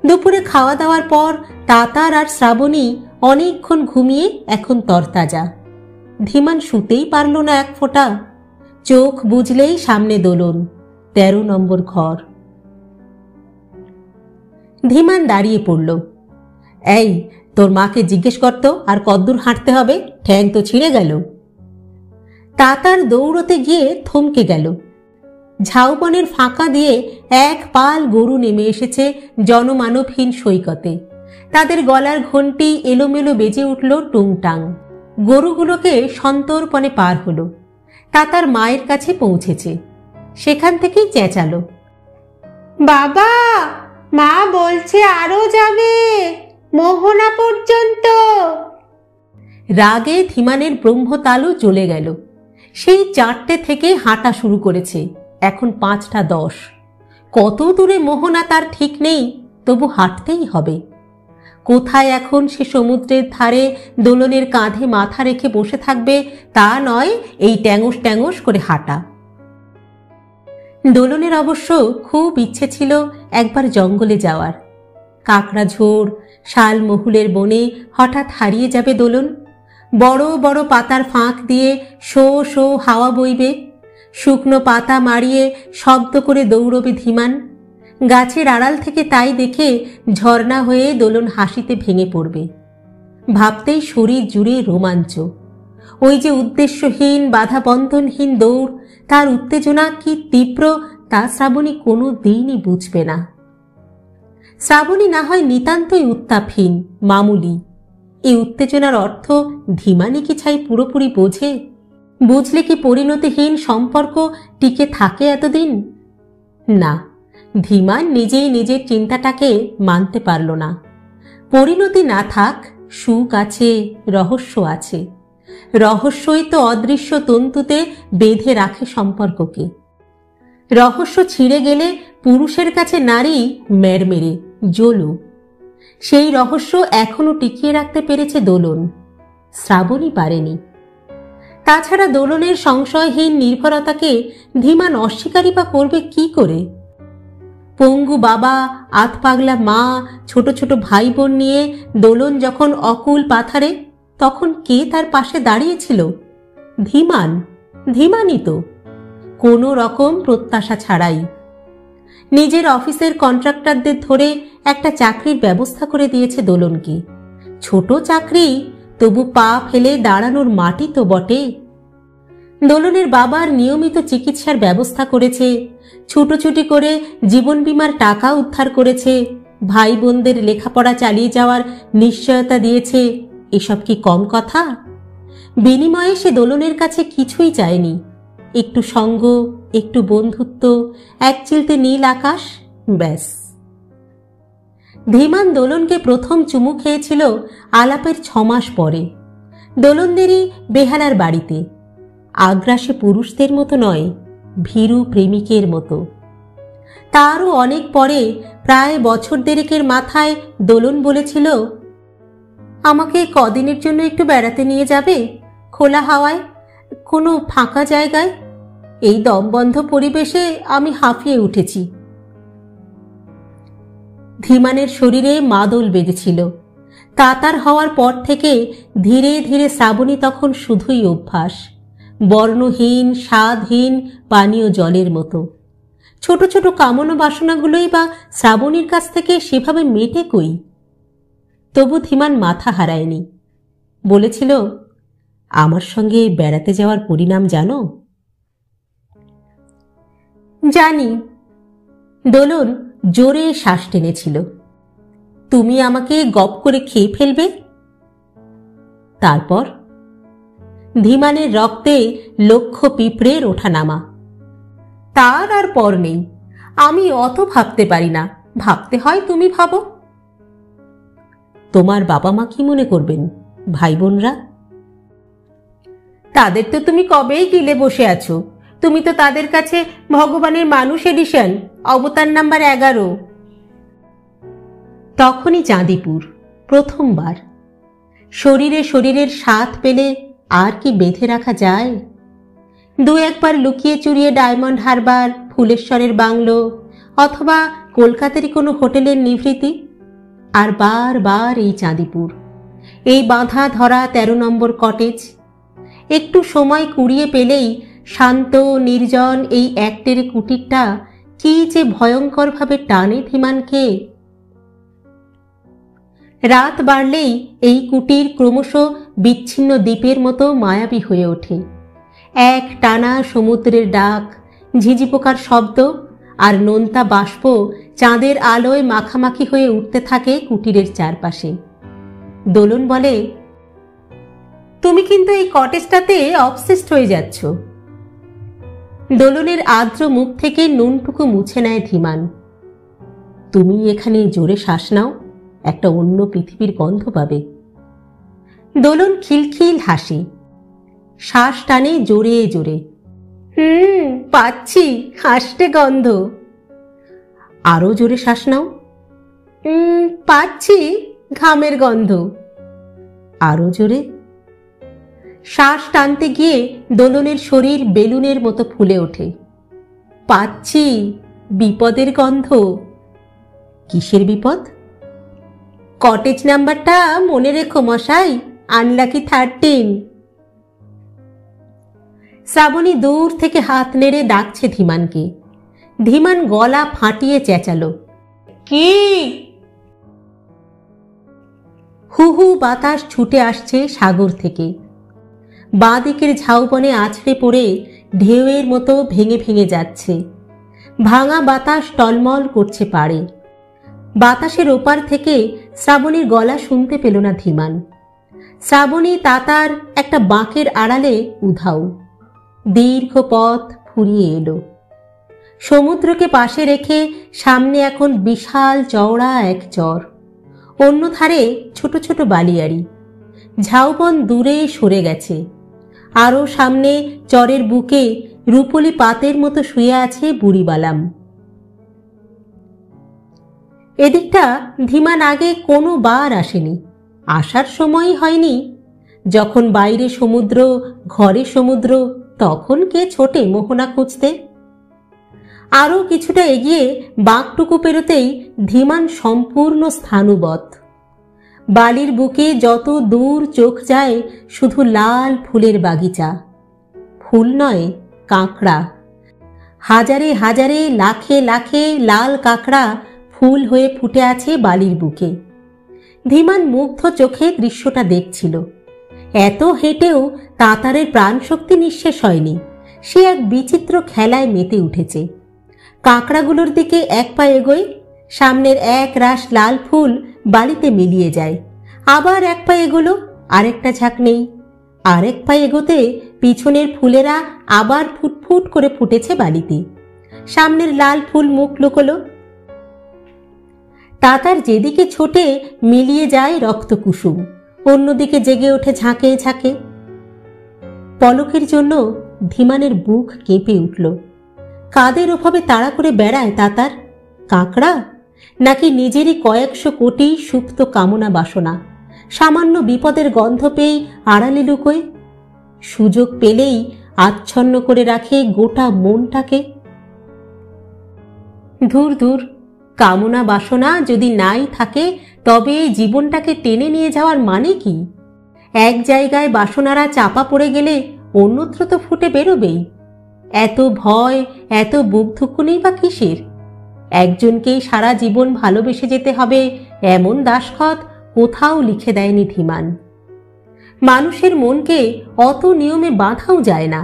দুপুরে খাওয়া দাওয়ার পর তাতার আর শ্রাবণী অনেকক্ষণ ঘুমিয়ে এখন তরতাজা। ধীমান শুতেই পারল না এক ফোঁটা। চোখ বুঝলেই সামনে দোলন, 13 নম্বর ঘর। ধীমান দাঁড়িয়ে পড়ল। এই, তোর মাকে জিজ্ঞেস করতো আর কদ্দূর হাঁটতে হবে, ঠ্যাং তো ছিঁড়ে গেল। তাতার দৌড়তে গিয়ে থমকে গেল। ঝাউবনের ফাঁকা দিয়ে এক পাল গরু নেমে এসেছে জনমানবহীন সৈকতে। তাদের গলার ঘণ্টি এলোমেলো বেজে উঠল টুংটাং। গরুগুলোকে সন্তর্পণে পার হলো। তাতার মায়ের কাছে পৌঁছেছে। সেখান থেকেই চেঁচালো, বাবা, মা বলছে আরো যাবে, মোহনা পর্যন্ত। রাগে ধীমানের ব্রহ্মতালু চলে গেল। সেই 4টে থেকে হাঁটা শুরু করেছে, এখন 5টা 10। কত দূরে মোহনা তার ঠিক নেই, তবু হাঁটতেই হবে। কোথায় এখন সে সমুদ্রের ধারে দোলনের কাঁধে মাথা রেখে বসে থাকবে তা নয়, এই ট্যাঙস ট্যাঙস করে হাঁটা। দোলনের অবশ্য খুব ইচ্ছে ছিল একবার জঙ্গলে যাওয়ার। কাকড়াঝোড়, শালমহুলের বনে হঠাৎ হারিয়ে যাবে দোলন। বড় বড় পাতার ফাঁক দিয়ে শো শো হাওয়া বইবে। শুকনো পাতা মারিয়ে শব্দ করে দৌড়বে ধীমান। গাছের আড়াল থেকে তাই দেখে ঝর্ণা হয়ে দোলন হাসিতে ভেঙে পড়বে। ভাবতেই শরীর জুড়ে রোমাঞ্চ। ওই যে উদ্দেশ্যহীন বাধাবন্ধনহীন দৌড়, তার উত্তেজনা কি তীব্র তা শ্রাবণী কোনো দিনই বুঝবে না। শ্রাবণী না হয় নিতান্তই উত্তাপহীন, মামুলি। এই উত্তেজনার অর্থ ধীমানই কি ছাই পুরোপুরি বোঝে? বুঝলে কি পরিণতিহীন সম্পর্ক টিকে থাকে এতদিন? না, ধীমান নিজেই নিজের চিন্তাটাকে মানতে পারল না। পরিণতি না থাক, সুখ আছে, রহস্য আছে। রহস্যই তো অদৃশ্য তন্তুতে বেঁধে রাখে সম্পর্ককে। রহস্য ছিঁড়ে গেলে পুরুষের কাছে নারী মেরমেরে জলু। সেই রহস্য এখনো টিকিয়ে রাখতে পেরেছে দোলন, শ্রাবণী পারেনি। তাছাড়া দোলনের সংশয়হীন নির্ভরতাকে ধীমান অস্বীকারই বা করবে কি করে? পঙ্গু বাবা, আধপাগলা মা, ছোট ছোট ভাই বোন নিয়ে দোলন যখন অকুল পাথারে, তখন কে তার পাশে দাঁড়িয়েছিল? ধীমান। ধীমানই তো, কোনো রকম প্রত্যাশা ছাড়াই। নিজের অফিসের কন্ট্রাক্টরদের ধরে একটা চাকরির ব্যবস্থা করে দিয়েছে দোলনকে। ছোট চাকরি, তবু পা ফেলে দাঁড়ানোর মাটি তো বটে। দোলনের বাবার নিয়মিত চিকিৎসার ব্যবস্থা করেছে, ছুটোছুটি করে জীবন বীমার টাকা উদ্ধার করেছে, ভাই বোনদের লেখাপড়া চালিয়ে যাওয়ার নিশ্চয়তা দিয়েছে। এসব কি কম কথা? বিনিময়ে সে দোলনের কাছে কিছুই চায়নি। একটু সঙ্গ, একটু বন্ধুত্ব, এক চিলতে নীল আকাশ, ব্যাস। ধীমান দোলনকে প্রথম চুমু খেয়েছিল আলাপের 6 মাস পরে, দোলনদেরই বেহালার বাড়িতে। আগ্রাসী পুরুষদের মতো নয়, ভীরু প্রেমিকের মতো। তারও অনেক পরে, প্রায় বছর দেড়েকের মাথায় দোলন বলেছিল, আমাকে কদিনের জন্য একটু বেড়াতে নিয়ে যাবে, খোলা হাওয়ায়, কোনো ফাঁকা জায়গায়? এই দমবন্ধ পরিবেশে আমি হাঁফিয়ে উঠেছি। ধীমানের শরীরে মাদল বেঁধেছিল। তাতার হওয়ার পর থেকে ধীরে ধীরে শ্রাবণী তখন শুধুই অভ্যাস, বর্ণহীন স্বাদহীন পানীয় জলের মতো। ছোট ছোট কামনা বাসনাগুলোই বা শ্রাবণীর কাছ থেকে সেভাবে মেটে কই। তবু ধীমান মাথা হারায়নি। বলেছিল, আমার সঙ্গে বেড়াতে যাওয়ার পরিণাম জানো? জানি। দোলন জোরে শ্বাস টেনেছিল। তুমি আমাকে গপ করে খেয়ে ফেলবে। তারপর ধীমানের রক্তে লক্ষ পিঁপড়ের ওঠানামা। তার আর পর নেই। আমি অত ভাবতে পারি না, ভাবতে হয় তুমি ভাবো। তোমার বাবা মা কি মনে করবেন, ভাই বোনরা? তাদের তো তুমি কবেই গিলে বসে আছো। তুমি তো তাদের কাছে ভগবানের মানুষ এডিশন, অবতার নাম্বার 11। তখনই চাঁদিপুর প্রথমবার। শরীরে শরীরের স্বাদ পেলে আর কি বেঁধে রাখা যায়? দু একবার লুকিয়ে চুরিয়ে ডায়মন্ড হারবার, ফুলেশ্বরের বাংলো অথবা কলকাতারই কোনো হোটেলের নিভৃতি, আর বারবার এই চাঁদিপুর, এই বাঁধা ধরা 13 নম্বর কটেজ। একটু সময় কুড়িয়ে পেলেই শান্ত নির্জন এই একটেরে কুটিরটা কি যে ভয়ঙ্করভাবে টানে ধীমানকে। রাত বাড়লেই এই কুটির ক্রমশ বিচ্ছিন্ন দ্বীপের মতো মায়াবী হয়ে ওঠে। এক টানা সমুদ্রের ডাক, ঝিঝি পোকার শব্দ আর নোনতা বাষ্প চাঁদের আলোয় মাখামাখি হয়ে উঠতে থাকে কুটিরের চারপাশে। দোলন বলে, তুমি কিন্তু এই কটেজটাতে অবসেসড হয়ে যাচ্ছ। দোলনের আর্দ্র মুখ থেকে নুনটুকু মুছে নেয় ধীমান। তুমি এখানে জোরে শ্বাস নাও, একটা অন্য পৃথিবীর গন্ধ পাবে। দোলন খিলখিল হাসি, শ্বাস টানে জোরে জোরে। পাচ্ছি হাসতে গন্ধ। আরো জোরে শ্বাস নাও। পাচ্ছি ঘামের গন্ধ। আরো জোরে। শ্বাস টানতে গিয়ে দোলনের শরীর বেলুনের মতো ফুলে ওঠে। পাচ্ছি বিপদের গন্ধ। কিসের বিপদ? কটেজ নাম্বারটা মনে রেখো মশাই, আনলাকি 13। শ্রাবণী দূর থেকে হাত নেড়ে ডাকছে ধীমানকে। ধীমান গলা ফাটিয়ে চেঁচালো, কি? হু হু বাতাস ছুটে আসছে সাগর থেকে। বাঁ দিকের ঝাউবনে আছড়ে পড়ে ঢেউয়ের মতো ভেঙে ভেঙে যাচ্ছে। ভাঙা বাতাস টলমল করছে পাড়ে। বাতাসের ওপার থেকে শ্রাবণীর গলা শুনতে পেল না ধীমান। শ্রাবণী তাতার একটা বাঁকের আড়ালে উধাও। দীর্ঘ পথ ফুরিয়ে এলো। সমুদ্রকে পাশে রেখে সামনে এখন বিশাল চওড়া এক চর, অন্য ধারে ছোট ছোট বালিয়াড়ি। ঝাউবন দূরে সরে গেছে। আরও সামনে চরের বুকে রূপলি পাতের মতো শুয়ে আছে বুড়িবালাম। এদিকটা ধীমান আগে কোনো বার আসেনি, আসার সময়ই হয়নি। যখন বাইরে সমুদ্র, ঘরে সমুদ্র, তখন কে ছোটে মোহনা খুঁজতে। আরও কিছুটা এগিয়ে বাঁকটুকু পেরোতেই ধীমান সম্পূর্ণ স্থাণুবৎ। বালির বুকে যত দূর চোখ যায় শুধু লাল ফুলের বাগিচা। ফুল নয়, কাঁকড়া। হাজারে হাজারে লাখে লাখে লাল কাঁকড়া ফুল হয়ে ফুটে আছে বালির বুকে। ধীমান মুগ্ধ চোখে দৃশ্যটা দেখছিল। এত হেঁটেও তাতারের প্রাণশক্তি নিঃশেষ হয়নি। সে এক বিচিত্র খেলায় মেতে উঠেছে। কাঁকড়াগুলোর দিকে এক পা এগোয়, সামনের এক রাশ লাল ফুল বালিতে মিলিয়ে যায়। আবার এক পা এগোলো, আরেকটা ঝাঁক নেই। আরেক পা এগোতে পিছনের ফুলেরা আবার ফুটফুট করে ফুটেছে বালিতে। সামনের লাল ফুল মুখ লুকোলো। তাতার যেদিকে ছোটে মিলিয়ে যায় রক্তকুসুম, অন্যদিকে জেগে ওঠে ঝাঁকে ঝাঁকে। পলকের জন্য ধীমানের বুক কেঁপে উঠল। কাদের ওভাবে তাড়া করে বেড়ায় তাতার? কাঁকড়া, নাকি নিজেরই কয়েকশো কোটি সুপ্ত কামনা বাসনা সামান্য বিপদের গন্ধ পেয়ে আড়ালে লুকোয়? সুযোগ পেলেই আচ্ছন্ন করে রাখে গোটা মনটাকে। ধুর ধুর, কামনা বাসনা যদি নাই থাকে তবে জীবনটাকে টেনে নিয়ে যাওয়ার মানে কি? এক জায়গায় বাসনারা চাপা পড়ে গেলে অন্যত্র তো ফুটে বেরোবেই। এত ভয়, এত বুক ধুকুনি বা কিসের? একজনকেই সারা জীবন ভালোবেসে যেতে হবে এমন দাসখত কোথাও লিখে দেয়নি ধীমান। মানুষের মনকে অত নিয়মে বাঁধাও যায় না।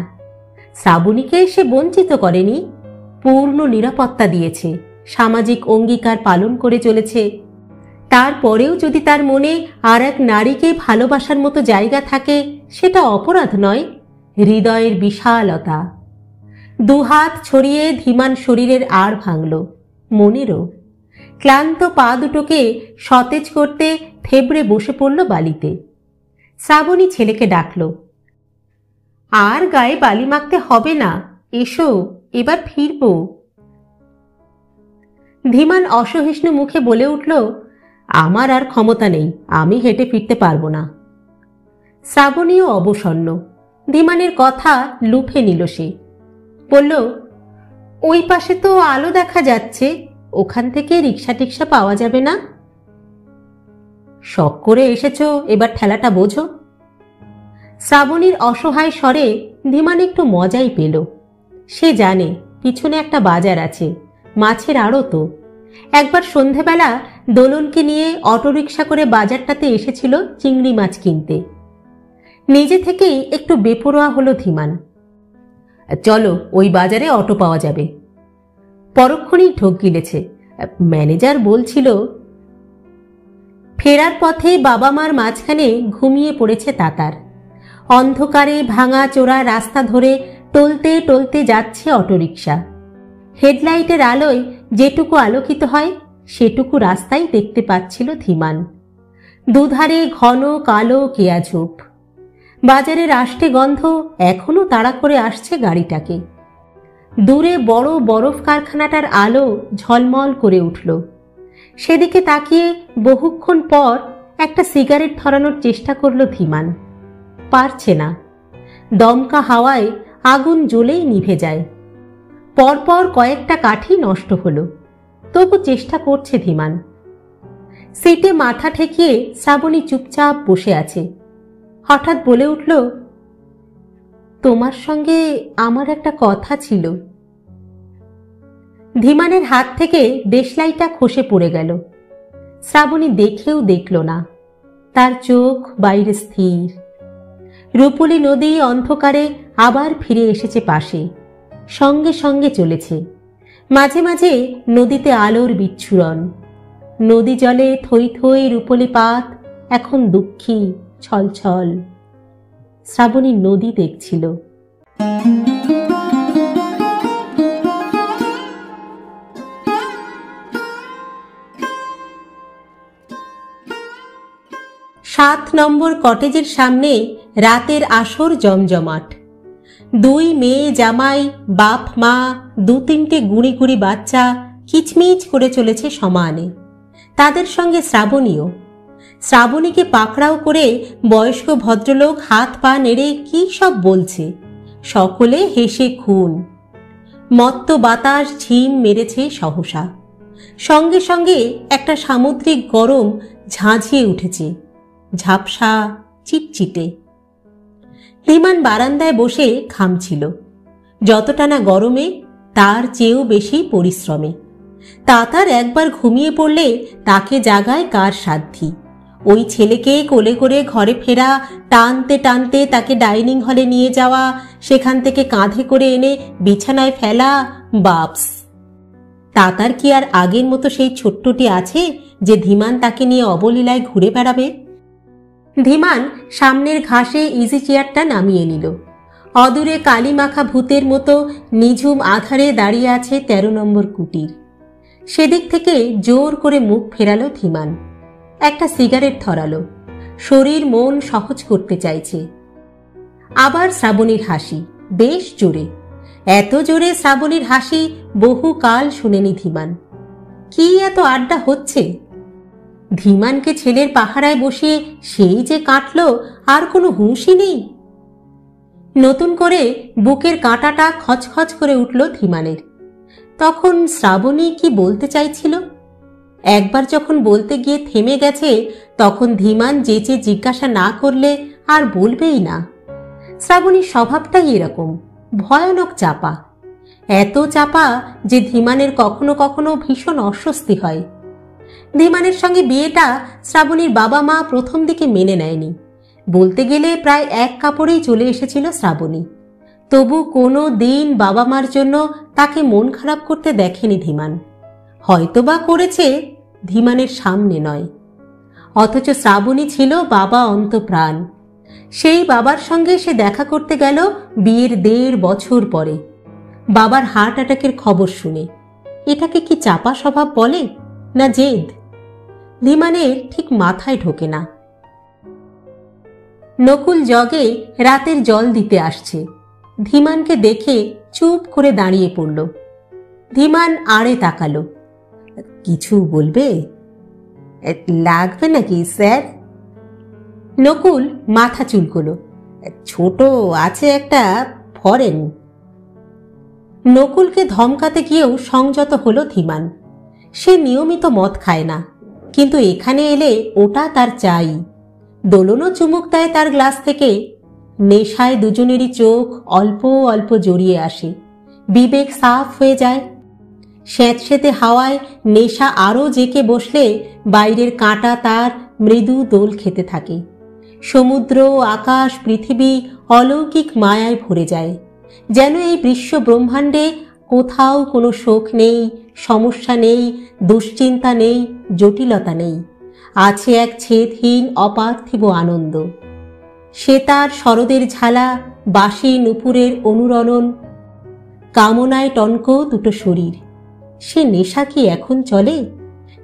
শ্রাবণীকে সে বঞ্চিত করেনি, পূর্ণ নিরাপত্তা দিয়েছে, সামাজিক অঙ্গীকার পালন করে চলেছে। তারপরেও যদি তার মনে আর এক নারীকে ভালোবাসার মতো জায়গা থাকে, সেটা অপরাধ নয়, হৃদয়ের বিশালতা। দুহাত ছড়িয়ে ধীমান শরীরের আড় ভাঙল, মনেরও। ক্লান্ত পা দুটোকে সতেজ করতে থেবড়ে বসে পড়ল বালিতে। শ্রাবণী ছেলেকে ডাকল, আর গায়ে বালি মাখতে হবে না, এসো, এবার ফিরব। ধীমান অসহিষ্ণু মুখে বলে উঠল, আমার আর ক্ষমতা নেই, আমি হেঁটে ফিরতে পারবো না। শ্রাবণীও অবসন্ন। ধীমানের কথা লুফে নিল সে। বলল, ওই পাশে তো আলো দেখা যাচ্ছে, ওখান থেকে রিক্সা টিক্সা পাওয়া যাবে না? শখ করে এসেছো, এবার ঠেলাটা বোঝো। শ্রাবণীর অসহায় স্বরে ধীমান একটু মজাই পেল। সে জানে পিছনে একটা বাজার আছে, মাছের আড়ত। একবার সন্ধেবেলা দোলনকে নিয়ে অটোরিকশা করে বাজারটাতে এসেছিল চিংড়ি মাছ কিনতে। নিজে থেকেই একটু বেপরোয়া হলো ধীমান। চলো, ওই বাজারে অটো পাওয়া যাবে। পরক্ষণেই ঢোক গিলেছে। ম্যানেজার বলছিল। ফেরার পথে বাবা মার মাঝখানে ঘুমিয়ে পড়েছে তাতার। অন্ধকারে ভাঙা চোরা রাস্তা ধরে টলতে টলতে যাচ্ছে অটোরিকশা। হেডলাইটের আলোয় যেটুকু আলোকিত হয় সেটুকু রাস্তাই দেখতে পাচ্ছিল ধীমান। দুধারে ঘন কালো কেয়াঝোপ। বাজারের আষ্টে গন্ধ এখনো তাড়া করে আসছে গাড়িটাকে। দূরে বড় বরফ কারখানাটার আলো ঝলমল করে উঠল। সেদিকে তাকিয়ে বহুক্ষণ পর একটা সিগারেট ধরানোর চেষ্টা করল ধীমান। পারছে না। দমকা হাওয়ায় আগুন জ্বলেই নিভে যায়। পরপর কয়েকটা কাঠি নষ্ট হলো, তবু চেষ্টা করছে ধীমান। সিটে মাথা ঠেকিয়ে শ্রাবণী চুপচাপ বসে আছে। হঠাৎ বলে উঠল, তোমার সঙ্গে আমার একটা কথা ছিল। ধীমানের হাত থেকে দেশলাইটা খসে পড়ে গেল। শ্রাবণী দেখেও দেখল না। তার চোখ বাইরে স্থির। রূপলী নদী অন্ধকারে আবার ফিরে এসেছে পাশে, সঙ্গে সঙ্গে চলেছে। মাঝে মাঝে নদীতে আলোর বিচ্ছুরণ। নদী জলে থই থই রূপলী পাত এখন দুঃখী, ছলছল। শ্রাবণী নদী দেখছিল। 7 নম্বর কটেজের সামনে রাতের আসর জমজমাট। 2 মেয়ে জামাই, বাপ মা, 2-3টে গুঁড়ি গুঁড়ি বাচ্চা কিচমিচ করে চলেছে সমানে। তাদের সঙ্গে শ্রাবণীও। শ্রাবণীকে পাকড়াও করে বয়স্ক ভদ্রলোক হাত পা নেড়ে কি সব বলছে। সকলে হেসে খুন। মত্ত বাতাস ঝিম মেরেছে সহসা। সঙ্গে সঙ্গে একটা সামুদ্রিক গরম ঝাঁঝিয়ে উঠেছে, ঝাপসা, চিটচিটে। ধীমান বারান্দায় বসে ঘামছিল। যতটা না গরমে, তার চেয়েও বেশি পরিশ্রমে। তাতার একবার ঘুমিয়ে পড়লে তাকে জাগায় কার সাধ্যি। ওই ছেলেকে কোলে করে ঘরে ফেরা, টানতে টানতে তাকে ডাইনিং হলে নিয়ে যাওয়া, সেখান থেকে কাঁধে করে এনে বিছানায় ফেলা, বাপস। তাতার কি আর আগের মতো সেই ছোট্টটি আছে যে ধীমান তাকে নিয়ে অবলীলায় ঘুরে বেড়াবে? ধীমান সামনের ঘাসে ইজি চেয়ারটা নামিয়ে নিল। অদূরে কালি মাখা ভূতের মতো নিঝুম আধারে দাঁড়িয়ে আছে 13 নম্বর কুটির। সেদিক থেকে জোর করে মুখ ফেরালো ধীমান। একটা সিগারেট ধরালো। শরীর মন সহজ করতে চাইছে। আবার শ্রাবণীর হাসি, বেশ জোরে। এত জোরে শ্রাবণীর হাসি বহুকাল শুনেনি ধীমান। কি এত আড্ডা হচ্ছে! ধীমানকে ছেলের পাহারায় বসিয়ে সেই যে কাটল, আর কোনো হুঁশই নেই। নতুন করে বুকের কাঁটাটা খচখচ করে উঠল ধীমানের। তখন শ্রাবণী কি বলতে চাইছিল? একবার যখন বলতে গিয়ে থেমে গেছে, তখন ধীমান যেচে জিজ্ঞাসা না করলে আর বলবেই না। শ্রাবণীর স্বভাবটাই এরকম, ভয়ানক চাপা, এত চাপা যে ধীমানের কখনো কখনো ভীষণ অস্বস্তি হয়। ধীমানের সঙ্গে বিয়েটা শ্রাবণীর বাবা মা প্রথম দিকে মেনে নেয়নি। বলতে গেলে প্রায় এক কাপড়েই চলে এসেছিল শ্রাবণী। তবু কোনো দিন বাবা মার জন্য তাকে মন খারাপ করতে দেখেনি ধীমান। হয়তোবা করেছে, ধীমানের সামনে নয়। অথচ শ্রাবণী ছিল বাবা অন্তপ্রাণ। সেই বাবার সঙ্গে সে দেখা করতে গেল বিয়ের 1.5 বছর পরে, বাবার হার্ট অ্যাটাকের খবর শুনে। এটাকে কি চাপা স্বভাব বলে, না জেদ? ধীমানের ঠিক মাথায় ঢোকে না। নকুল জগে রাতের জল দিতে আসছে। ধীমানকে দেখে চুপ করে দাঁড়িয়ে পড়ল। ধীমান আড়ে তাকালো। কিছু বলবে? লাগবে নাকি স্যার? নকুল মাথা চুলকোলো। ছোট আছে একটা ফরেন। নকুলকে ধমকাতে গিয়েও সংযত হলো ধীমান। সে নিয়মিত মদ খায় না, কিন্তু এখানে এলে ওটা তার চাই। দোলনও চুমুক দেয় তার গ্লাস থেকে। নেশায় দুজনেরই চোখ অল্প অল্প জড়িয়ে আসে, বিবেক সাফ হয়ে যায়। স্যাঁতসেঁতে হাওয়ায় নেশা আরও জেকে বসলে বাইরের কাঁটা তার মৃদু দোল খেতে থাকে। সমুদ্র, আকাশ, পৃথিবী অলৌকিক মায়ায় ভরে যায়। যেন এই বিশ্ব ব্রহ্মাণ্ডে কোথাও কোনো শোক নেই, সমস্যা নেই, দুশ্চিন্তা নেই, জটিলতা নেই। আছে এক ছেদহীন অপার্থিব আনন্দ। সে তার শরদের ঝালা, বাঁশি নুপুরের অনুরণন, কামনায় টনক দুটো শরীর। সে নেশা কি এখন চলে,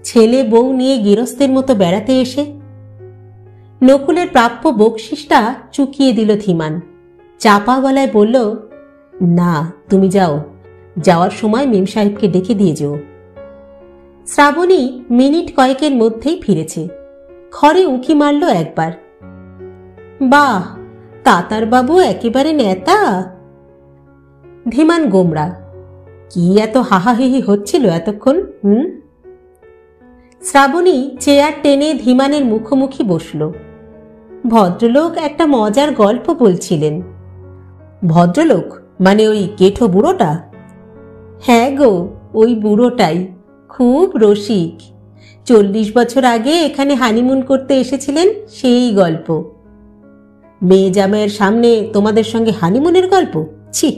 ছেলে বউ নিয়ে গৃহস্থের মতো বেড়াতে এসে? নকুলের প্রাপ্য বকশিসটা চুকিয়ে দিল ধীমান। চাপা গলায় বলল, না তুমি যাও, যাওয়ার সময় মেম সাহেবকে ডেকে দিয়ে যেও। শ্রাবণী মিনিট কয়েকের মধ্যেই ফিরেছে। ঘরে উঁকি মারল একবার। বাহ, তাতারবাবু একেবারে নেতা। ধীমান গোমরা। কি এত হাহাহিহি হচ্ছিল এতক্ষণ? শ্রাবণী চেয়ার টেনে ধীমানের মুখোমুখি বসল। ভদ্রলোক একটা মজার গল্প বলছিলেন। ভদ্রলোক মানে ওই কেঠো বুড়োটা? হ্যাঁ গো, ওই বুড়োটাই। খুব রসিক। 40 বছর আগে এখানে হানিমুন করতে এসেছিলেন, সেই গল্প। মেয়ে জামাইয়ের সামনে তোমাদের সঙ্গে হানিমুনের গল্প? ছি!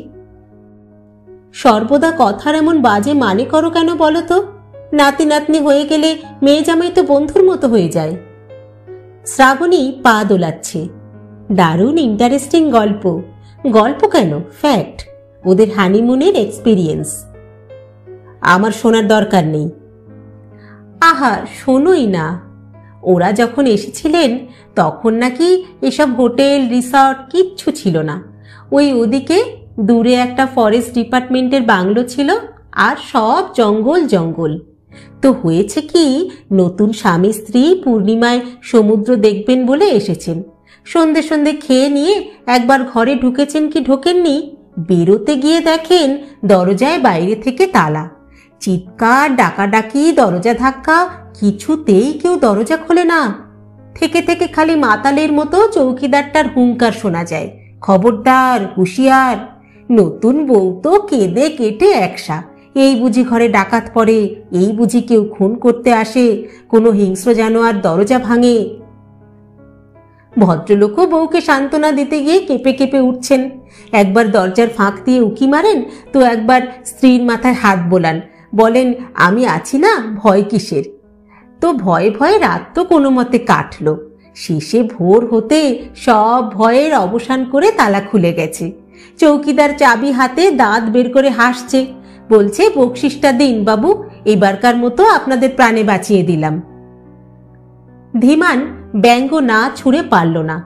সর্বদা কথার এমন বাজে মানে করো কেন বলো তো? নাতি নাতনি হয়ে গেলে মেয়ে জামাই তো বন্ধুর মতো হয়ে যায়। শ্রাবণী পা দোলাচ্ছে। দারুণ ইন্টারেস্টিং গল্প। গল্প কেন, ফ্যাক্ট। ওদের হানিমুনের এক্সপিরিয়েন্স। আমার শোনার দরকার নেই। আহা, শোনোই না। ওরা যখন এসেছিলেন তখন নাকি এসব হোটেল রিসর্ট কিচ্ছু ছিল না। ওই ওদিকে দূরে একটা ফরেস্ট ডিপার্টমেন্টের বাংলো ছিল, আর সব জঙ্গল জঙ্গল। তো হয়েছে কি, নতুন স্বামী স্ত্রী পূর্ণিমায় সমুদ্র দেখবেন বলে এসেছেন। সন্ধে সন্ধে খেয়ে নিয়ে একবার ঘরে ঢুকেছেন কি ঢোকেননি, বেরোতে গিয়ে দেখেন দরজায় বাইরে থেকে তালা। চিৎকার, ডাকাডাকি, দরজা ধাক্কা, কিছুতেই কেউ দরজা খোলে না। থেকে থেকে খালি মাতালের মতো চৌকিদারটার হুঙ্কার শোনা যায়, খবরদার, হুঁশিয়ার। নতুন বউ তো কেঁদে কেটে একসা। এই বুঝি ঘরে ডাকাত পড়ে, এই বুঝি কেউ খুন করতে আসে, কোনো হিংস্র জানোয়ার দরজা ভাঙে। ভদ্রলোকও বউকে সান্ত্বনা দিতে গিয়ে কেঁপে কেঁপে উঠছেন। একবার দরজার ফাঁক দিয়ে উকি মারেন, তো একবার স্ত্রীর মাথায় হাত বোলান, বলেন আমি আছি না, ভয় কিসের। তো ভয়ে ভয়ে রাত তো কোনো মতে কাটল। শেষে ভোর হতে সব ভয়ের অবসান করে তালা খুলে গেছে। চৌকিদার চাবি হাতে দাঁত বের করে হাসছে, বলছে বকশিসটা দিন বাবু, এবারকার মতো আপনাদের প্রাণে বাঁচিয়ে দিলাম। ধীমান ব্যঙ্গ না ছুঁড়ে পারল না।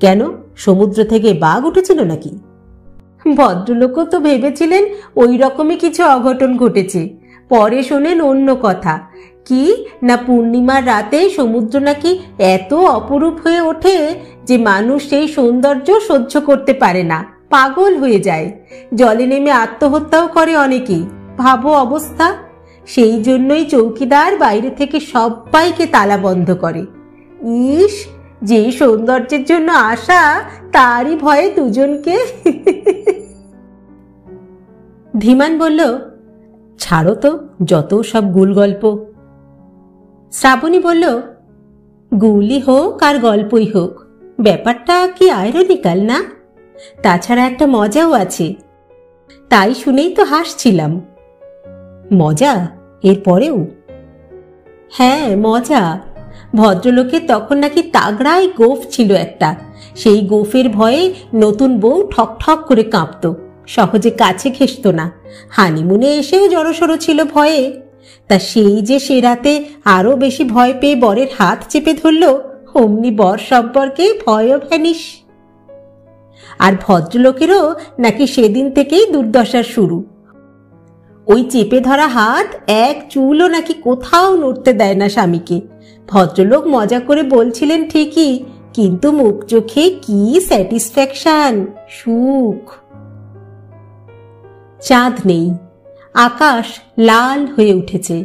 কেন, সমুদ্র থেকে বাঘ উঠেছিল নাকি? ভদ্রলোকও তো ভেবেছিলেন ওই রকমই কিছু অঘটন ঘটেছে। পরে শোনেন অন্য কথা, কি না পূর্ণিমার রাতে সমুদ্র নাকি এত অপরূপ হয়ে ওঠে যে মানুষ সেই সৌন্দর্য সহ্য করতে পারে না, পাগল হয়ে যায়। জলে নেমে আত্মহত্যাও করে অনেকেই। ভাবো অবস্থা। সেই জন্যই চৌকিদার বাইরে থেকে সবাইকে তালা বন্ধ করে। ইস, যে সৌন্দর্যের জন্য আসা, তারই ভয়ে দুজনকে। ধীমান বলল, ছাড়ো তো, যত সব গুল গল্প। শ্রাবণী বলল, গুলই হোক আর গল্পই হোক, ব্যাপারটা কি আইরনিক্যাল না? তাছাড়া একটা মজাও আছে, তাই শুনেই তো হাসছিলাম। মজা? এরপরেও? হ্যাঁ, মজা। ভদ্রলোকের তখন নাকি তাগড়াই গোঁফ ছিল একটা। সেই গোঁফের ভয়ে নতুন বউ ঠক ঠক করে কাঁপত, সহজে কাছে ঘেঁষত না। হানিমুনে এসেও জড়সড় ছিল ভয়ে। তা সেই যে সে রাতে আরো বেশি ভয় পেয়ে বরের হাত চেপে ধরল, অমনি বর সম্পর্কে ভয়ও ভ্যানিশ। আর ভদ্রলোকেরও নাকি সেদিন থেকেই দুর্দশার শুরু। ওই চেপে ধরা হাত এক চুলও নাকি কোথাও নড়তে দেয় না স্বামীকে। ভদ্রলোক মজা করে বলছিলেন ঠিকই, কিন্তু মুখ চোখে কি স্যাটিসফ্যাকশন, সুখ। চাঁদ নেই, আকাশ লাল হয়ে উঠেছে।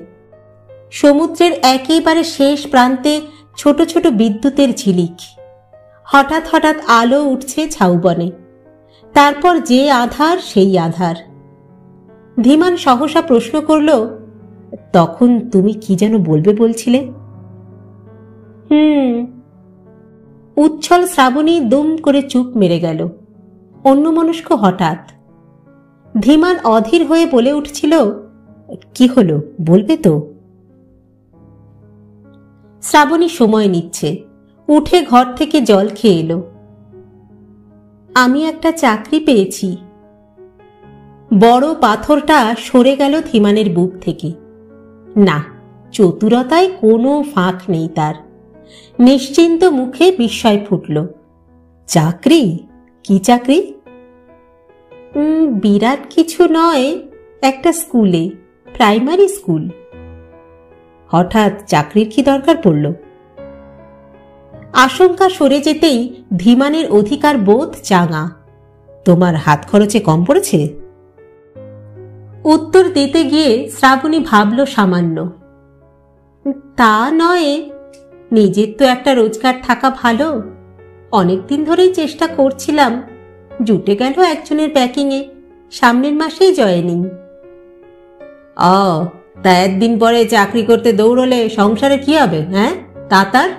সমুদ্রের একেবারে শেষ প্রান্তে ছোট ছোট বিদ্যুতের ঝিলিক। হঠাৎ হঠাৎ আলো উঠছে ঝাউবনে। তারপর যে আধার সেই আধার। ধীমান সহসা প্রশ্ন করল, তখন তুমি কি যেন বলবে বলছিলে? উচ্ছল শ্রাবণী দুম করে চুপ মেরে গেল, অন্যমনস্ক হঠাৎ। ধীমান অধীর হয়ে বলে উঠছিল, কি হলো, বলবে তো? শ্রাবণী সময় নিচ্ছে, উঠে ঘর থেকে জল খেয়ে এলো। আমি একটা চাকরি পেয়েছি। বড় পাথরটা সরে গেল ধীমানের বুক থেকে। না, চতুরতায় কোনো ফাঁক নেই তার। নিশ্চিন্ত মুখে বিস্ময় ফুটল। চাকরি? কি চাকরি? বিরাট কিছু নয়, একটা স্কুলে, প্রাইমারি স্কুল। হঠাৎ চাকরির কি দরকার পড়ল? আশঙ্কা সরে যেতেই ধীমানের অধিকার বোধ চাঙা। তোমার হাত খরচে কম পড়েছে? উত্তর দিতে গিয়ে শ্রাবণী ভাবল সামান্য। তা নয়, নিজের তো একটা রোজগার থাকা ভালো। অনেকদিন ধরেই চেষ্টা করছিলাম, জুটে গেল একজনের প্যাকিংয়ে, সামনের মাসেই জয়েনিং। তা একদিন পরে চাকরি করতে দৌড়লে সংসারে কি হবে? হ্যাঁ, তার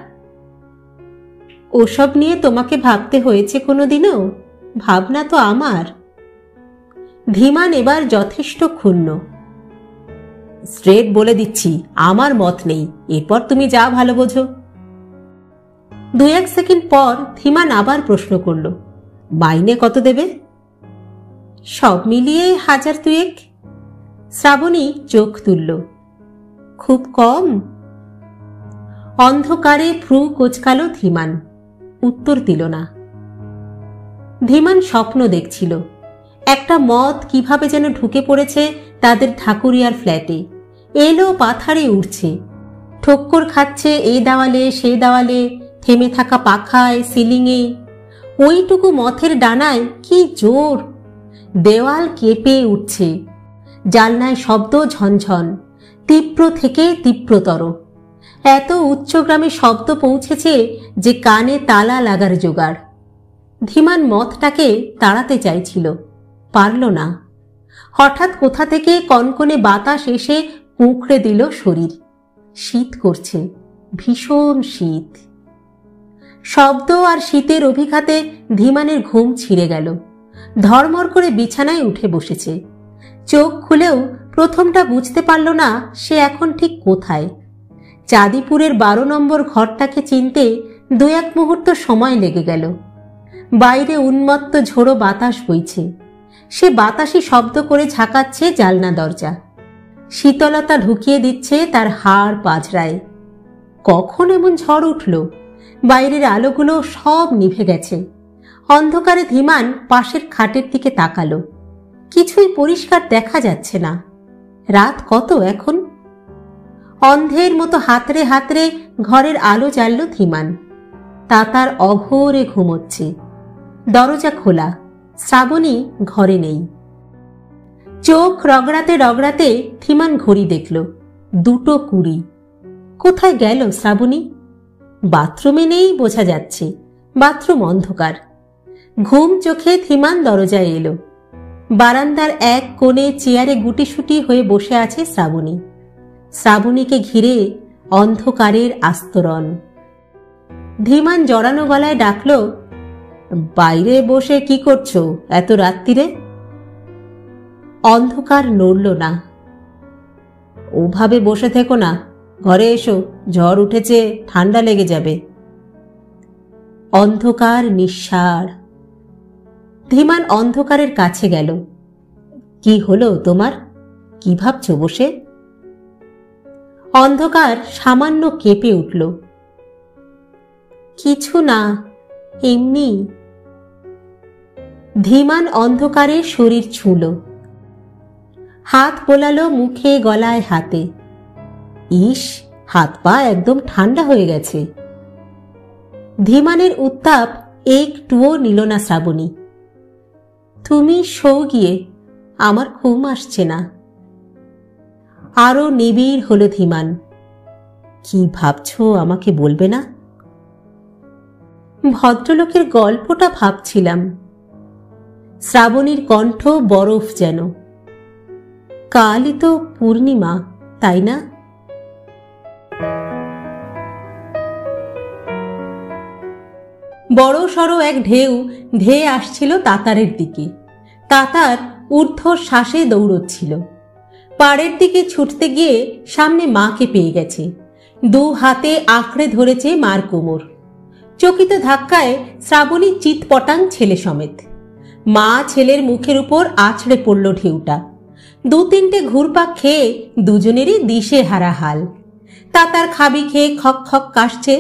ওসব নিয়ে তোমাকে ভাবতে হয়েছে কোনোদিনও? ভাবনা তো আমার। ধীমান এবার যথেষ্ট ক্ষুণ্ণ। স্ট্রেট বলে দিচ্ছি, আমার মত নেই, এরপর তুমি যা ভালো বোঝো। 2-1 সেকেন্ড পর ধীমান আবার প্রশ্ন করল, মাইনে কত দেবে? সব মিলিয়ে 1000-2-1। শ্রাবণী চোখ তুলল। খুব কম? অন্ধকারে ভ্রু কোচকালো ধীমান, উত্তর দিল না। ধীমান স্বপ্ন দেখছিল, একটা মদ কিভাবে যেন ঢুকে পড়েছে তাদের ঠাকুরিয়ার ফ্ল্যাটে, এলো পাথারে উঠছে, ঠক্কর খাচ্ছে এই দেওয়ালে সে দেওয়ালে, থেমে থাকা পাখায়, সিলিংয়ে। ওইটুকু মথের ডানায় কি জোর! দেওয়াল কেঁপে উঠছে, জানলায় শব্দ ঝনঝন, তীব্র থেকে তীব্রতর। এত উচ্চগ্রামে শব্দ পৌঁছেছে যে কানে তালা লাগার জোগাড়। ধীমান মথটাকে তাড়াতে চাইছিল, পারল না। হঠাৎ কোথা থেকে কনকনে বাতাস এসে কুঁকড়ে দিল শরীর। শীত করছে, ভীষণ শীত। শব্দ আর শীতের অভিঘাতে ধীমানের ঘুম ছিঁড়ে গেল। ধর্মর করে বিছানায় উঠে বসেছে। চোখ খুলেও প্রথমটা বুঝতে পারল না সে এখন ঠিক কোথায়। চাঁদিপুরের 12 নম্বর ঘরটাকে চিনতে 2-1 মুহূর্ত সময় লেগে গেল। বাইরে উন্মত্ত ঝোড়ো বাতাস বইছে, সে বাতাসি শব্দ করে ঝাঁকাচ্ছে জালনা দরজা। শীতলতা ঢুকিয়ে দিচ্ছে তার হাড় পাজরায়। কখন এমন ঝড় উঠল? বাইরের আলোগুলো সব নিভে গেছে। অন্ধকারে ধীমান পাশের খাটের দিকে তাকালো, কিছুই পরিষ্কার দেখা যাচ্ছে না। রাত কত এখন? অন্ধের মতো হাতড়ে হাতড়ে ঘরের আলো জ্বালল ধীমান। তাতার অঘোরে ঘুমোচ্ছে। দরজা খোলা, শ্রাবণী ঘরে নেই। চোখ রগড়াতে রগড়াতে ধীমান ঘড়ি দেখল, 2:20। কোথায় গেল শ্রাবণী? বাথরুমে নেই বোঝা যাচ্ছে, বাথরুম অন্ধকার। ঘুম চোখে ধীমান দরজায় এলো। বারান্দার এক কোণে চেয়ারে গুটিসুটি হয়ে বসে আছে শ্রাবণী। শ্রাবণীকে ঘিরে অন্ধকারের আস্তরণ। ধীমান জড়ানো গলায় ডাকল, বাইরে বসে কি করছো এত রাত্রিরে? অন্ধকার নড়ল না। ওভাবে বসে থেকো না, ঘরে এসো, ঝড় উঠেছে, ঠান্ডা লেগে যাবে। অন্ধকার নিঃসাড়। ধীমান অন্ধকারের কাছে গেল। কি হলো তোমার? কি ভাবছো বসে? অন্ধকার সামান্য কেঁপে উঠল। কিছু না, এমনি। ধীমান অন্ধকারে শরীর ছুঁল, হাত বোলালো মুখে গলায় হাতে। ইস, হাত পা একদম ঠান্ডা হয়ে গেছে। ধীমানের উত্তাপ একটুও নিল না শ্রাবণী। তুমি শো গিয়ে, আমার ঘুম আসছে না। আরো নিবিড় হলো ধীমান। কি ভাবছো আমাকে বলবে না? ভদ্রলোকের গল্পটা ভাবছিলাম। শ্রাবণীর কণ্ঠ বরফ যেন। কালই তো পূর্ণিমা, তাই না? বড় সড়ো এক ঢেউ ধেয়ে আসছিল তাতারের দিকে। তাতার ঊর্ধ্ব শ্বাসে দৌড়চ্ছিল। পাড়ের দিকে ছুটতে গিয়ে সামনে মাকে পেয়ে গেছে। দু হাতে আঁকড়ে ধরেছে মার কোমর। চকিত ধাক্কায় শ্রাবণী চিৎপটাং ছেলে সমেত। মা ছেলের মুখের উপর আছড়ে পড়ল ঢেউটা। দু তিনটে ঘুরপাক খেয়ে দুজনেরই দিশে হারা হাল। তাতার খাবি খেয়ে খক খক কাশছে,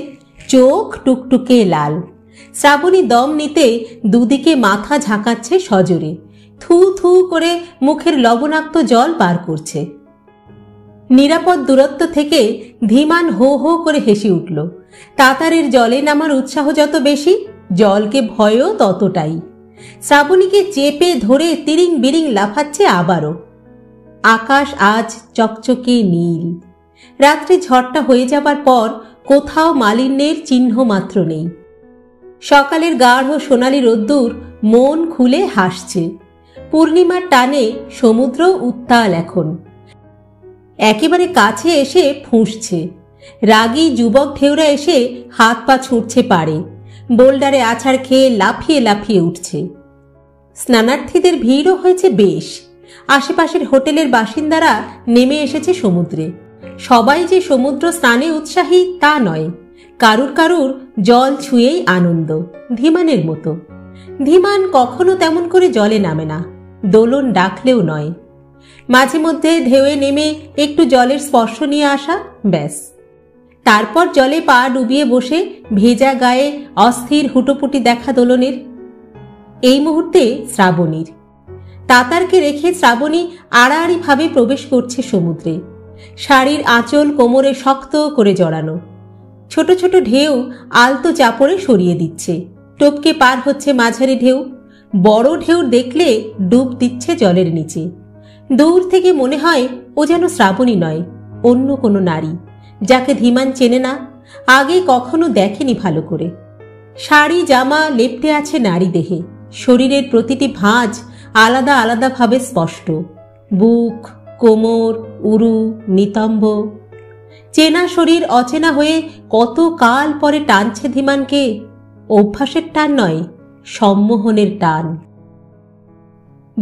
চোখ টুকটুকে লাল। শ্রাবণী দম নিতে দুদিকে মাথা ঝাঁকাচ্ছে সজোরে, থু থু করে মুখের লবণাক্ত জল বার করছে। নিরাপদ দূরত্ব থেকে ধীমান হো হো করে হেসে উঠল। তাতারের জলে নামার উৎসাহ যত বেশি, জলকে ভয়ও ততটাই। শ্রাবণীকে চেপে ধরে তিরিং বিরিং লাফাচ্ছে আবারও। আকাশ আজ চকচকে নীল। রাত্রি ঝড়টা হয়ে যাবার পর কোথাও মালিন্যের চিহ্ন মাত্র নেই। সকালের গাঢ় সোনালি রোদ্দুর মন খুলে হাসছে। পূর্ণিমার টানে সমুদ্র উত্তাল এখন। একেবারে কাছে এসে ফুঁসছে। রাগী যুবক ঢেউরা এসে হাত পা ছুঁড়ছে পাড়ে। বোল্ডারে আছাড় খেয়ে লাফিয়ে লাফিয়ে উঠছে। স্নানার্থীদের ভিড়ও হয়েছে বেশ। আশেপাশের হোটেলের বাসিন্দারা নেমে এসেছে সমুদ্রে। সবাই যে সমুদ্র স্নানে উৎসাহী তা নয়। কারুর কারুর জল ছুঁয়েই আনন্দ, ধীমানের মতো। ধীমান কখনো তেমন করে জলে নামে না, দোলন ডাকলেও নয়। মাঝে মধ্যে ঢেউয়ে নেমে একটু জলের স্পর্শ নিয়ে আসা, ব্যাস। তারপর জলে পা ডুবিয়ে বসে ভেজা গায়ে অস্থির হুটোপুটি দেখা দোলনের। এই মুহূর্তে শ্রাবণীর। তাতারকে রেখে শ্রাবণী আড়াআড়ি ভাবে প্রবেশ করছে সমুদ্রে। শাড়ির আঁচল কোমরে শক্ত করে জড়ানো। ছোট ছোট ঢেউ আলতো চাপড়ে সরিয়ে দিচ্ছে। টপকে পার হচ্ছে মাঝারি ঢেউ। বড় ঢেউ দেখলে ডুব দিচ্ছে জলের নিচে। দূর থেকে মনে হয় ও যেন শ্রাবণী নয়, অন্য কোনো নারী, যাকে ধীমান চেনে না, আগে কখনো দেখেনি ভালো করে। শাড়ি জামা লেপ্টে আছে নারী দেহে। শরীরের প্রতিটি ভাঁজ আলাদা আলাদাভাবে স্পষ্ট। বুক, কোমর, উরু, নিতম্ব। চেনা শরীর অচেনা হয়ে কত কাল পরে টানছে ধীমানকে। অভ্যাসের টান নয়, সম্মোহনের টান।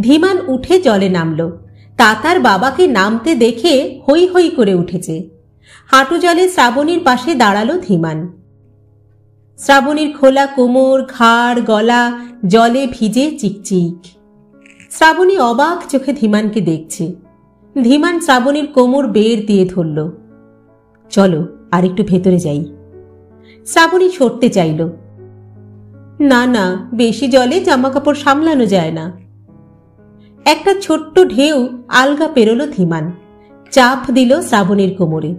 ধীমান উঠে জলে নামল। তাতার বাবাকে নামতে দেখে হৈ হৈ করে উঠেছে। হাঁটু জলে শ্রাবণীর পাশে দাঁড়ালো ধীমান। শ্রাবণীর খোলা কোমর, ঘাড়, গলা জলে ভিজে চিকচিক। শ্রাবণী অবাক চোখে ধীমানকে দেখছে। ধীমান শ্রাবণীর কোমর বের দিয়ে ধরল। চলো আর একটু ভেতরে যাই। শ্রাবণী সরতে চাইল। না না, বেশি জলে জামাকাপড় সামলানো যায় না। একটা ছোট্ট ঢেউ আলগা পেরোলো ধীমান। চাপ দিল শ্রাবণীর কোমরে।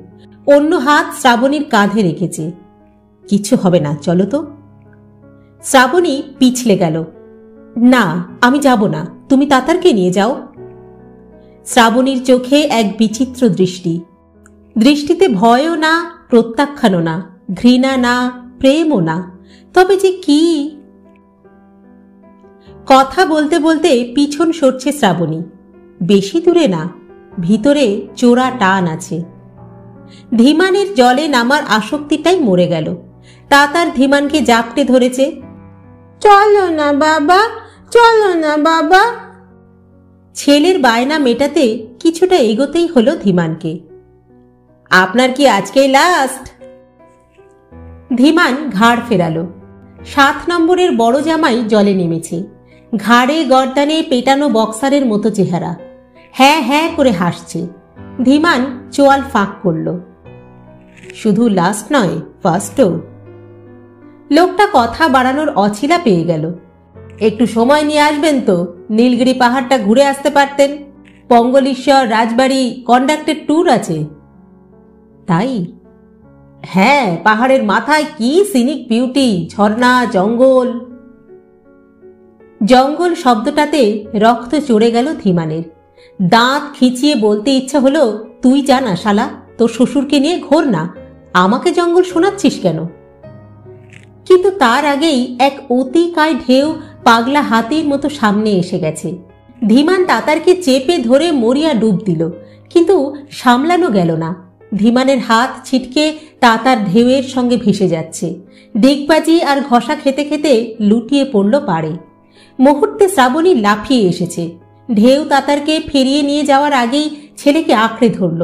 অন্য হাত শ্রাবণীর কাঁধে রেখেছে। কিছু হবে না, চলো তো। শ্রাবণী পিছলে গেল। না, আমি যাব না, তুমি তাতারকে নিয়ে যাও। শ্রাবণীর চোখে এক বিচিত্র দৃষ্টি। দৃষ্টিতে ভয়ও না, প্রত্যাখ্যানও না, ঘৃণা না, প্রেমও না, তবে যে কি! কথা বলতে বলতে পিছন সরছে শ্রাবণী। বেশি দূরে না, ভিতরে চোরা টান আছে। ধীমানের জলে নামার আসক্তিটাই মরে গেল। তাতার ধীমানকে জাপটে ধরেছে। চলো না বাবা, চলো না বাবা। ছেলের বায়না মেটাতে কিছুটা এগোতেই হলো ধীমানকে। আপনার কি আজকেই লাস্ট? ধীমান ঘাড় ফেরালো। 7 নম্বরের বড় জামাই জলে নেমেছে। ঘাড়ে গর্দানে পেটানো বক্সারের মতো চেহারা। হ্যাঁ হ্যাঁ করে হাসছে। ধীমান চোয়াল ফাঁক করল। শুধু লাস্ট নয়, ফার্স্টও। লোকটা কথা বাড়ানোর অছিলা পেয়ে গেল। একটু সময় নিয়ে আসবেন তো, নীলগিরি পাহাড়টা ঘুরে আসতে পারতেন। পঙ্গলেশ্বর, রাজবাড়ি, কন্ডাক্টের ট্যুর আছে। তাই? হ্যাঁ, পাহাড়ের মাথায় কি সিনিক বিউটি, ঝর্ণা, জঙ্গল। জঙ্গল শব্দটাতে রক্ত চড়ে গেল ধীমানের। দাঁত খিচিয়ে বলতে ইচ্ছা হলো, তুই জানা শালা, তোর শ্বশুরকে নিয়ে ঘোর না, আমাকে জঙ্গল শোনাচ্ছিস কেন? কিন্তু তার আগেই এক অতিকায় ঢেউ পাগলা হাতির মতো সামনে এসে গেছে। ধীমান তাতারকে চেপে ধরে মরিয়া ডুব দিল, কিন্তু সামলানো গেল না। ধীমানের হাত ছিটকে তাতার ঢেউয়ের সঙ্গে ভেসে যাচ্ছে। ডিগবাজি আর ঘষা খেতে খেতে লুটিয়ে পড়ল পাড়ে। মুহূর্তে শ্রাবণী লাফিয়ে এসেছে। ঢেউ তাতারকে ফিরিয়ে নিয়ে যাওয়ার আগেই ছেলেকে আঁকড়ে ধরল।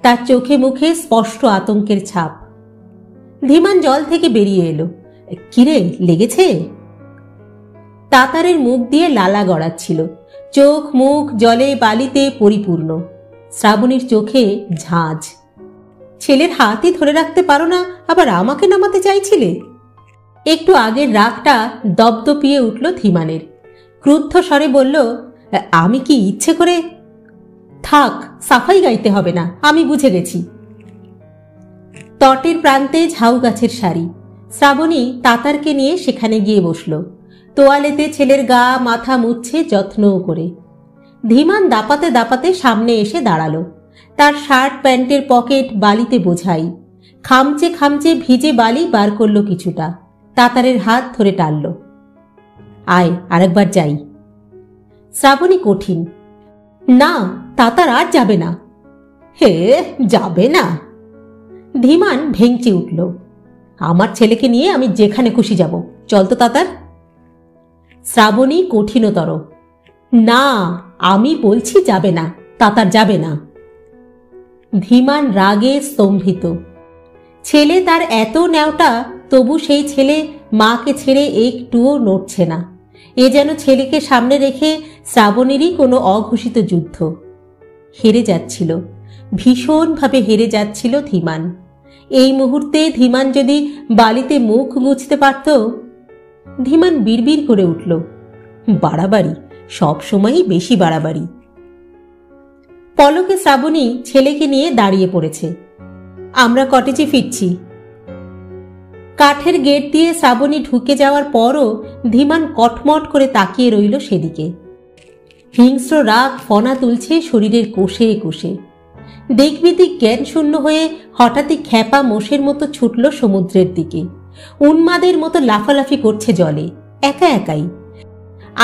তার চোখে মুখে স্পষ্ট আতঙ্কের ছাপ। ধীমান জল থেকে বেরিয়ে এলো। কিরে, লেগেছে? তাতারের মুখ দিয়ে লালা গড়াচ্ছিল। চোখ মুখ জলে বালিতে পরিপূর্ণ। শ্রাবণীর চোখে ঝাঁঝ। ছেলের হাতই ধরে রাখতে পারো না, আবার আমাকে নামাতে চাইছিলে? একটু আগের রাগটা দপদপিয়ে উঠল ধীমানের। ক্রুদ্ধ স্বরে বলল, আমি কি ইচ্ছে করে? থাক, সাফাই গাইতে হবে না, আমি বুঝে গেছি। তটের প্রান্তে ঝাউ গাছের সারি। শ্রাবণী তাতারকে নিয়ে সেখানে গিয়ে বসল। তোয়ালেতে ছেলের গা মাথা মুছছে যত্নও করে। ধীমান দাপাতে দাপাতে সামনে এসে দাঁড়ালো। তার শার্ট প্যান্টের পকেট বালিতে বোঝাই। খামচে খামচে ভিজে বালি বার করল কিছুটা। তাতারের হাত ধরে টানল। আয়, আরেকবার যাই। শ্রাবণী কঠিন। না, তাতার আর যাবে না। হে, যাবে না? ধীমান ভেঙচি উঠল। আমার ছেলেকে নিয়ে আমি যেখানে খুশি যাব, চল তো তাতার। শ্রাবণী কঠিনতর। না, আমি বলছি যাবে না, তাতার যাবে না। ধীমান রাগে স্তম্ভিত। ছেলে তার এত ন্যাওটা, তবু সেই ছেলে মাকে ছেড়ে একটুও নড়ছে না। এ যেন ছেলেকে সামনে রেখে শ্রাবণেরই কোনো অঘোষিত যুদ্ধ। হেরে যাচ্ছিল, ভীষণভাবে হেরে যাচ্ছিল ধীমান। এই মুহূর্তে ধীমান যদি বালিতে মুখ মুছতে পারত। ধীমান বিড়বিড় করে উঠল, বাড়াবাড়ি, সবসময়ই বেশি বাড়াবাড়ি। পলকে শ্রাবণী ছেলেকে নিয়ে দাঁড়িয়ে পড়েছে। আমরা কটেজে ফিরছি। কাঠের গেট দিয়ে শ্রাবণী ঢুকে যাওয়ার পরও ধীমান কটমট করে তাকিয়ে রইল সেদিকে। হিংস্র রাগ ফনা তুলছে শরীরের কোষে কোষে। দিকবিদিক জ্ঞান শূন্য হয়ে হঠাৎই খ্যাপা মোষের মতো ছুটল সমুদ্রের দিকে। উন্মাদের মতো লাফালাফি করছে জলে, একা একাই।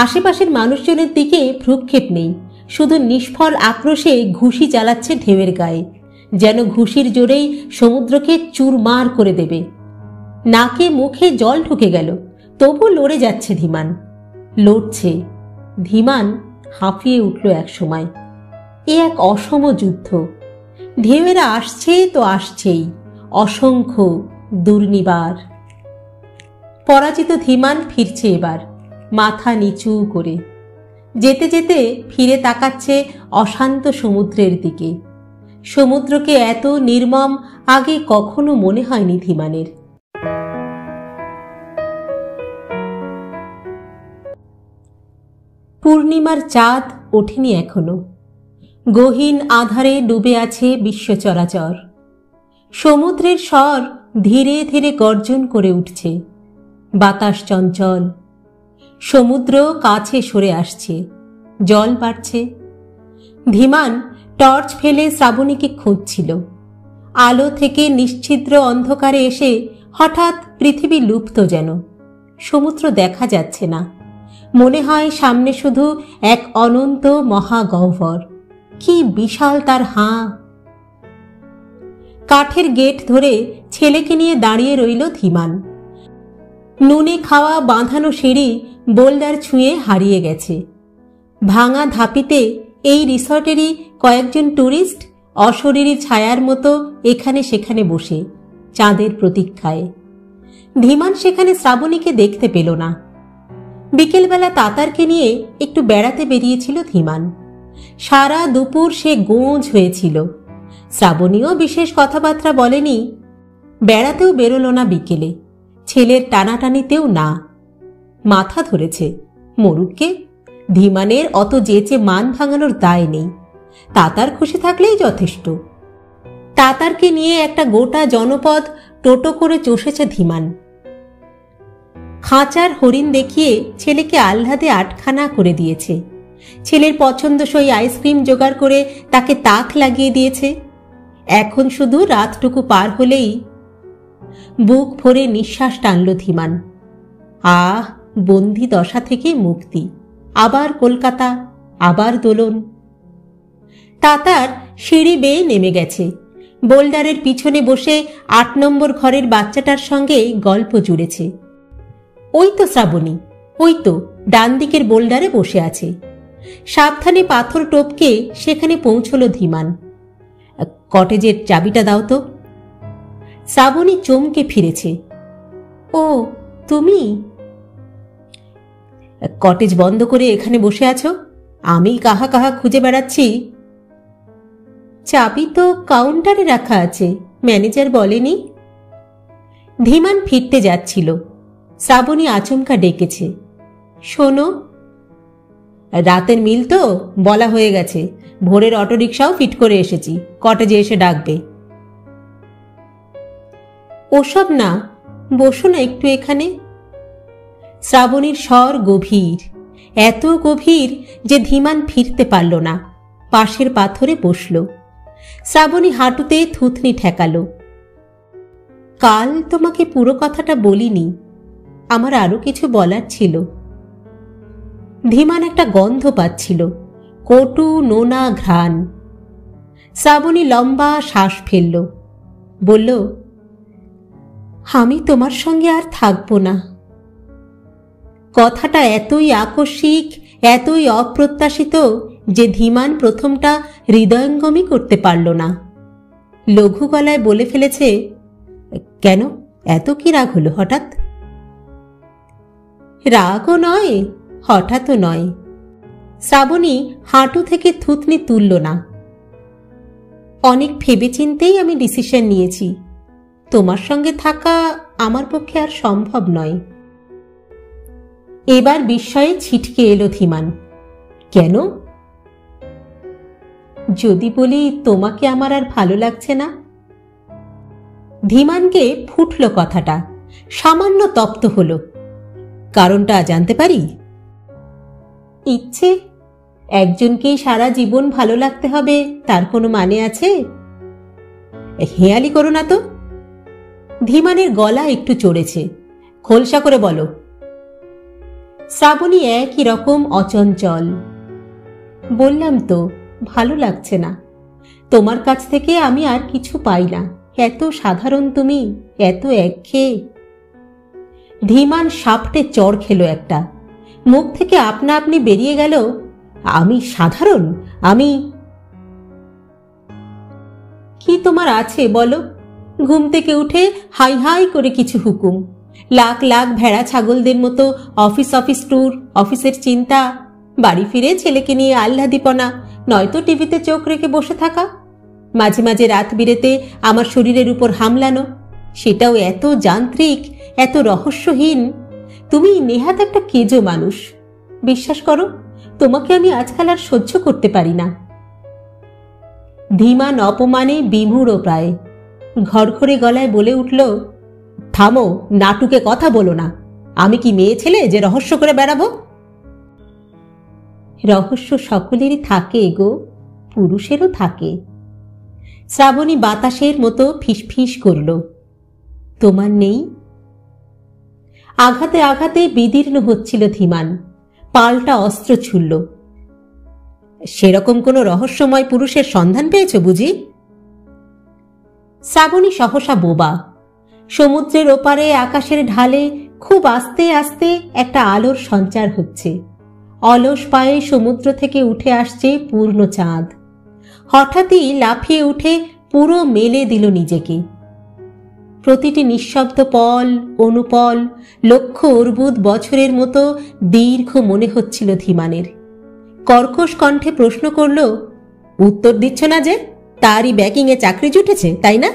আশেপাশের মানুষজনের দিকে ভ্রুক্ষেপ নেই, শুধু নিষ্ফল আক্রোশে ঘুষি চালাচ্ছে ঢেউয়ের গায়ে, যেন ঘুষির জোরেই সমুদ্রকে চুরমার করে দেবে। নাকে মুখে জল ঢুকে গেল, তবু লড়ে যাচ্ছে ধীমান। লড়ছে। ধীমান হাঁপিয়ে উঠল এক সময়। এ এক অসম যুদ্ধ। ঢেউয়েরা আসছে তো আসছেই, অসংখ্য, দুর্নিবার। পরাজিত ধীমান ফিরছে এবার, মাথা নিচু করে। যেতে যেতে ফিরে তাকাচ্ছে অশান্ত সমুদ্রের দিকে। সমুদ্রকে এত নির্মম আগে কখনো মনে হয়নি ধীমানের। পূর্ণিমার চাঁদ ওঠেনি এখনো। গহীন আধারে ডুবে আছে বিশ্ব চরাচর। সমুদ্রের স্বর ধীরে ধীরে গর্জন করে উঠছে। বাতাস চঞ্চল। সমুদ্র কাছে সরে আসছে, জল বাড়ছে। ধীমান টর্চ ফেলে শ্রাবণীকে খুঁজছিল। আলো থেকে নিশ্ছিদ্র অন্ধকারে এসে হঠাৎ পৃথিবী লুপ্ত যেন। সমুদ্র দেখা যাচ্ছে না। মনে হয় সামনে শুধু এক অনন্ত মহাগহ্বর। কি বিশাল তার হাঁ! কাঠের গেট ধরে ছেলেকে নিয়ে দাঁড়িয়ে রইল ধীমান। নুনে খাওয়া বাঁধানো সিঁড়ি বোল্ডার ছুঁয়ে হারিয়ে গেছে। ভাঙা ধাপিতে এই রিসর্টেরই কয়েকজন ট্যুরিস্ট অশরীরী ছায়ার মতো এখানে সেখানে বসে চাঁদের প্রতীক্ষায়। ধীমান সেখানে শ্রাবণীকে দেখতে পেল না। বিকেলবেলা তাতারকে নিয়ে একটু বেড়াতে বেরিয়েছিল ধীমান। সারা দুপুর সে গোঁজ হয়েছিল। শ্রাবণীও বিশেষ কথাবার্তা বলেনি। বেড়াতেও বেরোলো না বিকেলে, ছেলের টানাটানিতেও না। মাথা ধরেছে, মরুককে, ধীমানের অত যেচে মান ভাঙানোর দায় নেই। তাতার খুশি থাকলেই যথেষ্ট। তাতারকে নিয়ে একটা গোটা জনপদ টোটো করে চষেছে ধীমান। খাঁচার হরিণ দেখিয়ে ছেলেকে আহ্লাদে আটখানা করে দিয়েছে। ছেলের পছন্দসই আইসক্রিম জোগাড় করে তাকে তাক লাগিয়ে দিয়েছে। এখন শুধু রাতটুকু পার হলেই বুক ভরে নিঃশ্বাস টানল ধীমান। আহ, বন্দি দশা থেকে মুক্তি! আবার কলকাতা, আবার দোলন। তাতার সিঁড়ি বেয়ে নেমে গেছে। বোল্ডারের পিছনে বসে ৮ নম্বর ঘরের বাচ্চাটার সঙ্গে গল্প জুড়েছে। ওই তো শ্রাবণী, ওই তো ডান দিকের বোল্ডারে বসে আছে। সাবধানে পাথর টপকে সেখানে পৌঁছল ধীমান। কটেজের চাবিটা দাও তো। শ্রাবণী চমকে ফিরেছে। ও, তুমি? কটেজ বন্ধ করে এখানে বসে আছো? আমি কাহা কাহা খুঁজে বেড়াচ্ছি। চাবি তো কাউন্টারে রাখা আছে, ম্যানেজার বলেনি? ধীমান ফিরতে যাচ্ছিল। শ্রাবণী আচমকা ডেকেছে, শোনো। রাতের মিল তো, বলা হয়ে গেছে। ভোরের অটোরিকশাও ফিট করে এসেছি, কটেজে এসে ডাকবে। ওসব না, বসো না একটু এখানে। শ্রাবণীর স্বর গভীর, এত গভীর যে ধীমান ফিরতে পারল না। পাশের পাথরে বসল। শ্রাবণী হাঁটুতে থুতনি ঠেকালো। কাল তোমাকে পুরো কথাটা বলিনি, আমার আরো কিছু বলার ছিল। ধীমান একটা গন্ধ পাচ্ছিল, কটু নোনা ঘ্রাণ। শ্রাবণী লম্বা শ্বাস ফেলল, বলল, আমি তোমার সঙ্গে আর থাকবো না। কথাটা এতই আকস্মিক, এতই অপ্রত্যাশিত যে ধীমান প্রথমটা হৃদয়ঙ্গমই করতে পারল না। লঘু গলায় বলে ফেলেছে, কেন, এত কি রাগ হলো হঠাৎ? রাগও নয়, হঠাৎও নয়। শ্রাবণী হাঁটু থেকে থুতনি তুলল না। অনেক ভেবেচিন্তেই আমি ডিসিশন নিয়েছি, তোমার সঙ্গে থাকা আমার পক্ষে আর সম্ভব নয়। এবার বিস্ময়ে ছিটকে এলো ধীমান। কেন? যদি বলি তোমাকে আমার আর ভালো লাগছে না? ধীমানকে ফুটল কথাটা, সামান্য তপ্ত হল। কারণটা জানতে পারি? ইচ্ছে? একজনকেই সারা জীবন ভালো লাগতে হবে তার কোনো মানে আছে? হেয়ালি করো না তো। ধীমানের গলা একটু চড়েছে। খোলসা করে বলো। শ্রাবণী একই রকম অচঞ্চল। বললাম তো, ভালো লাগছে না। তোমার কাছ থেকে আমি আর কিছু পাই না। এত সাধারণ তুমি, এত একঘেয়ে। ধীমান সাপটে চড় খেলো একটা। মুখ থেকে আপনা আপনি বেরিয়ে গেল, আমি সাধারণ? আমি কি তোমার আছে বলো? ঘুম থেকে উঠে হাই হাই করে কিছু হুকুম, লাখ লাখ ভেড়া ছাগলদের মতো অফিস অফিস ট্যুর, অফিসের চিন্তা, বাড়ি ফিরে ছেলেকে নিয়ে আহ্লাদীপনা, নয়তো টিভিতে চোখ রেখে বসে থাকা, মাঝে মাঝে রাত বিরেতে আমার শরীরের উপর হামলানো, সেটাও এত যান্ত্রিক, এত রহস্যহীন। তুমি নেহাত একটা কেজো মানুষ। বিশ্বাস করো, তোমাকে আমি আজকাল আর সহ্য করতে পারি না। ধীমান অপমানে বিমূঢ় প্রায় ঘড়ঘড়ে গলায় বলে উঠল, থামো, নাটুকে কথা বলো না। আমি কি মেয়ে ছেলে যে রহস্য করে বেড়াবো? রহস্য সকলেরই থাকে গো, পুরুষেরও থাকে। শ্রাবণী বাতাসের মতো ফিসফিস করল, তোমার নেই? আঘাতে আঘাতে বিদীর্ণ হচ্ছিল ধীমান। পাল্টা অস্ত্র ছুড়ল। সেরকম কোনো রহস্যময় পুরুষের সন্ধান পেয়েছ বুঝি? শ্রাবণী সহসা বোবা। সমুদ্রের ওপারে আকাশের ঢালে খুব আস্তে আস্তে একটা আলোর সঞ্চার হচ্ছে। অলস পায়ে সমুদ্র থেকে উঠে আসছে পূর্ণ চাঁদ। হঠাৎই লাফিয়ে উঠে পুরো মেলে দিল নিজেকে। প্রতিটি নিঃশব্দ পল অনুপল লক্ষ অর্বুদ বছরের মতো দীর্ঘ মনে হচ্ছিল ধীমানের। কর্কশ কণ্ঠে প্রশ্ন করল, উত্তর দিচ্ছ না যে? তারই ব্যাকিংয়ে চাকরি জুটেছে, তাই না?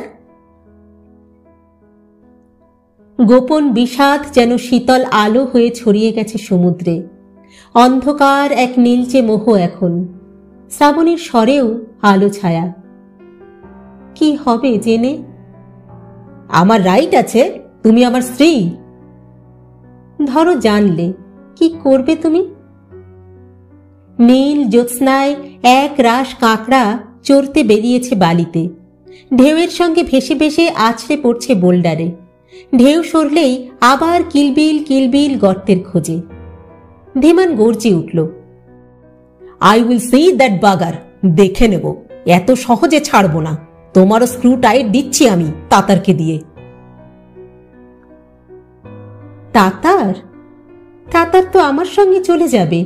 গোপন বিষাদ যেন শীতল আলো হয়ে ছড়িয়ে গেছে সমুদ্রে। অন্ধকার এক নীলচে মোহ এখন। শ্রাবণীর স্বরেও আলো ছায়া। কি হবে জেনে? আমার রাইট আছে, তুমি আমার স্ত্রী। ধরো জানলে, কি করবে তুমি? নীল জ্যোৎস্নায় এক রাশ কাঁকড়া চড়তে বেরিয়েছে বালিতে। ঢেউয়ের সঙ্গে ভেসে ভেসে আছড়ে পড়ছে বোল্ডারে। ঢেউ সরলেই আবার কিলবিল কিলবিল গর্তের খোঁজে। ধীমান গর্জে উঠল, আই উইল সি দ্যাট বাগার। দেখে নেব, এত সহজে ছাড়ব না। তোমারও স্ক্রু টাইট দিচ্ছি আমি তাতারকে দিয়ে। তাতার? তাতার তো আমার সঙ্গে চলে যাবে।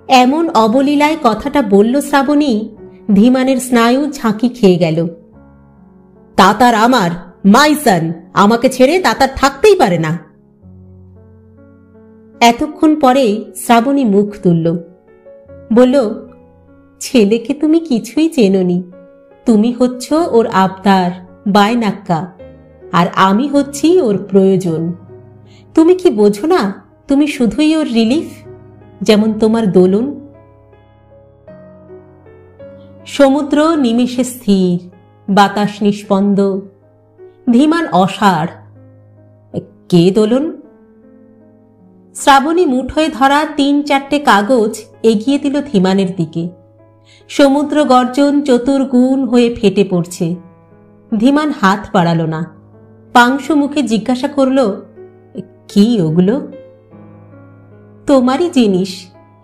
এমন অবলীলায় কথাটা বলল শ্রাবণী, ধীমানের স্নায়ু ঝাঁকি খেয়ে গেল। তাতার আমার, মাই সান। আমাকে ছেড়ে তাতার থাকতেই পারে না। এতক্ষণ পরে শ্রাবণী মুখ তুলল, বলল, ছেলেকে তুমি কিছুই চেনোনি। তুমি হচ্ছ ওর আবদার, বায়নাক্কা, আর আমি হচ্ছি ওর প্রয়োজন। তুমি কি বোঝো না? তুমি শুধুই ওর রিলিফ, যেমন তোমার দোলন। সমুদ্র নিমেষে স্থির, বাতাস নিষ্পন্দ। ধীমান অসাড়। কে দোলন? শ্রাবণী মুঠোয় ধরা ৩-৪টে কাগজ এগিয়ে দিল ধীমানের দিকে। সমুদ্র গর্জন চতুর্গুণ হয়ে ফেটে পড়ছে। ধীমান হাত বাড়াল না। পাংশু মুখে জিজ্ঞাসা করল, কি ওগুলো? তোমারই জিনিস।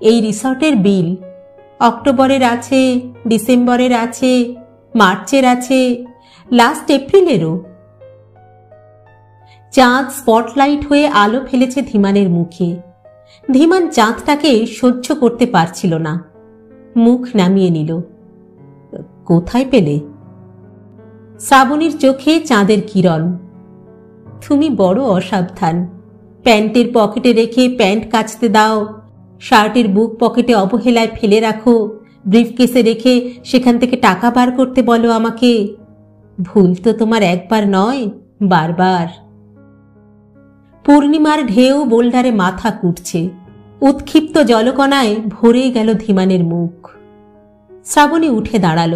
এই রিসর্টের বিল। অক্টোবরের আছে, ডিসেম্বরের আছে, মার্চের আছে, লাস্ট এপ্রিলেরও। চাঁদ স্পটলাইট হয়ে আলো ফেলেছে ধীমানের মুখে। ধীমান চাঁদটাকে সহ্য করতে পারছিল না। মুখ নামিয়ে নিল। কোথায় পেলে? শ্রাবণীর চোখে চাঁদের কিরণ। তুমি বড় অসাবধান। প্যান্টের পকেটে রেখে প্যান্ট কাচতে দাও, শার্টের বুক পকেটে অবহেলায় ফেলে রাখো, ব্রিফকেসে রেখে সেখান থেকে টাকা বার করতে বলো আমাকে। ভুল তো তোমার একবার নয়, বারবার। পূর্ণিমার ঢেউ বোল্ডারে মাথা কুটছে। উৎক্ষিপ্ত জলকণায় ভরে গেল ধীমানের মুখ। শ্রাবণী উঠে দাঁড়াল।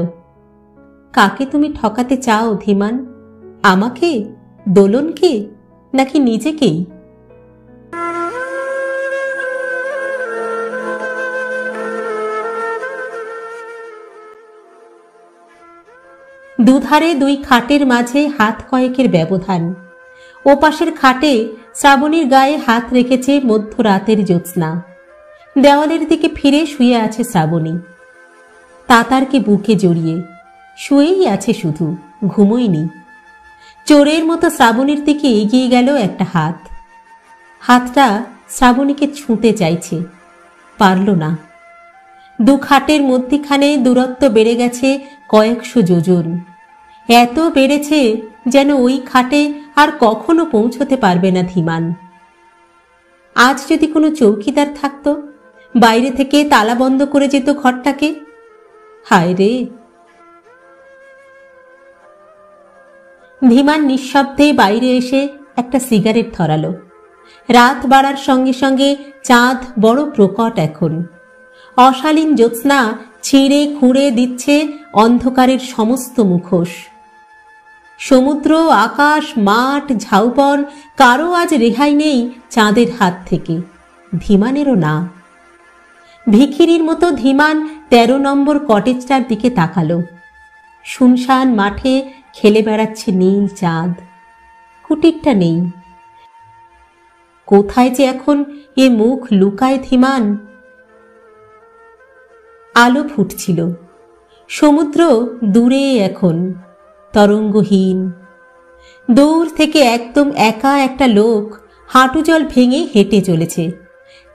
কাকে তুমি ঠকাতে চাও ধীমান? আমাকে, দোলনকে, নাকি নিজেকেই? দুধারে দুই খাটের মাঝে হাত কয়েকের ব্যবধান। ওপাশের খাটে শ্রাবণীর গায়ে হাত রেখেছে মধ্যরাতের জ্যোৎস্না। দেওয়ালের দিকে ফিরে শুয়ে আছে শ্রাবণী, তাতারকে বুকে জড়িয়ে। শুয়েই আছে শুধু, ঘুমোয়নি। চোরের মতো শ্রাবণীর দিকে এগিয়ে গেল একটা হাত। হাতটা শ্রাবণীকে ছুঁতে চাইছে, পারল না। দু খাটের মধ্যিখানে দূরত্ব বেড়ে গেছে কয়েকশো যোজন। এত বেড়েছে যেন ওই খাটে আর কখনো পৌঁছতে পারবে না ধীমান। আজ যদি কোনো চৌকিদার থাকতো, বাইরে থেকে তালা বন্ধ করে যেত ঘরটাকে। হায় রে! ধীমান নিঃশব্দে বাইরে এসে একটা সিগারেট ধরালো। রাত বাড়ার সঙ্গে সঙ্গে চাঁদ বড় প্রকট এখন। অশালীন জ্যোৎস্না ছিঁড়ে খুঁড়ে দিচ্ছে অন্ধকারের সমস্ত মুখোশ। সমুদ্র, আকাশ, মাঠ, ঝাউবন, কারো আজ রেহাই নেই চাঁদের হাত থেকে, ধীমানেরও না। ভিখিরির মতো ধীমান ১৩ নম্বর কটেজটার দিকে তাকালো। শুনশান মাঠে খেলে বেড়াচ্ছে নীল চাঁদ। কুটিরটা নেই। কোথায় যে এখন এ মুখ লুকায় ধীমান। আলো ফুটছিল, সমুদ্র দূরে এখন তরঙ্গহীন। দূর থেকে একদম একা একটা লোক হাঁটু জল ভেঙে হেঁটে চলেছে,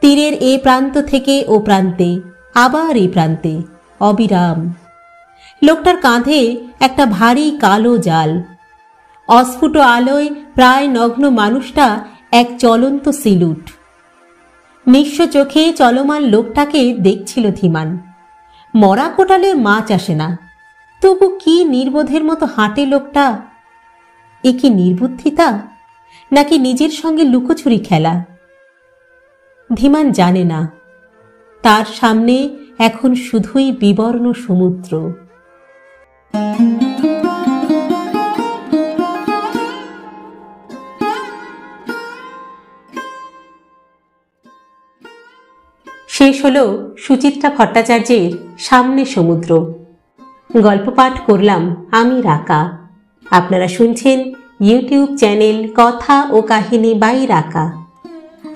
তীরের এ প্রান্ত থেকে ও প্রান্তে, আবার এই প্রান্তে, অবিরাম। লোকটার কাঁধে একটা ভারী কালো জাল। অস্ফুট আলোয় প্রায় নগ্ন মানুষটা এক চলন্ত সিলুট। নিঃস্ব চোখে চলমান লোকটাকে দেখছিল ধীমান। মরা কোটালে মাছ আসে না, তবু কি নির্বোধের মতো হাঁটে লোকটা। এ কি নির্বুদ্ধিতা, নাকি নিজের সঙ্গে লুকোচুরি খেলা? ধীমান জানে না। তার সামনে এখন শুধুই বিবর্ণ সমুদ্র। শেষ হলো সুচিত্রা ভট্টাচার্যের সামনে সমুদ্র। গল্প পাঠ করলাম আমি রাকা। আপনারা শুনছেন ইউটিউব চ্যানেল কথা ও কাহিনী বাই রাকা।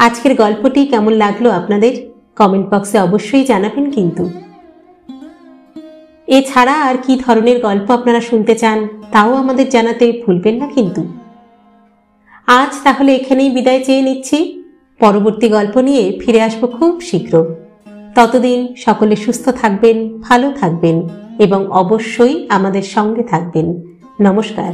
আজকের গল্পটি কেমন লাগলো আপনাদের কমেন্ট বক্সে অবশ্যই জানাবেন কিন্তু। এছাড়া আর কি ধরনের গল্প আপনারা শুনতে চান তাও আমাদের জানাতে ভুলবেন না কিন্তু। আজ তাহলে এখানেই বিদায় চেয়ে নিচ্ছি। পরবর্তী গল্প নিয়ে ফিরে আসবো খুব শীঘ্র। ততদিন সকলে সুস্থ থাকবেন, ভালো থাকবেন এবং অবশ্যই আমাদের সঙ্গে থাকবেন। নমস্কার।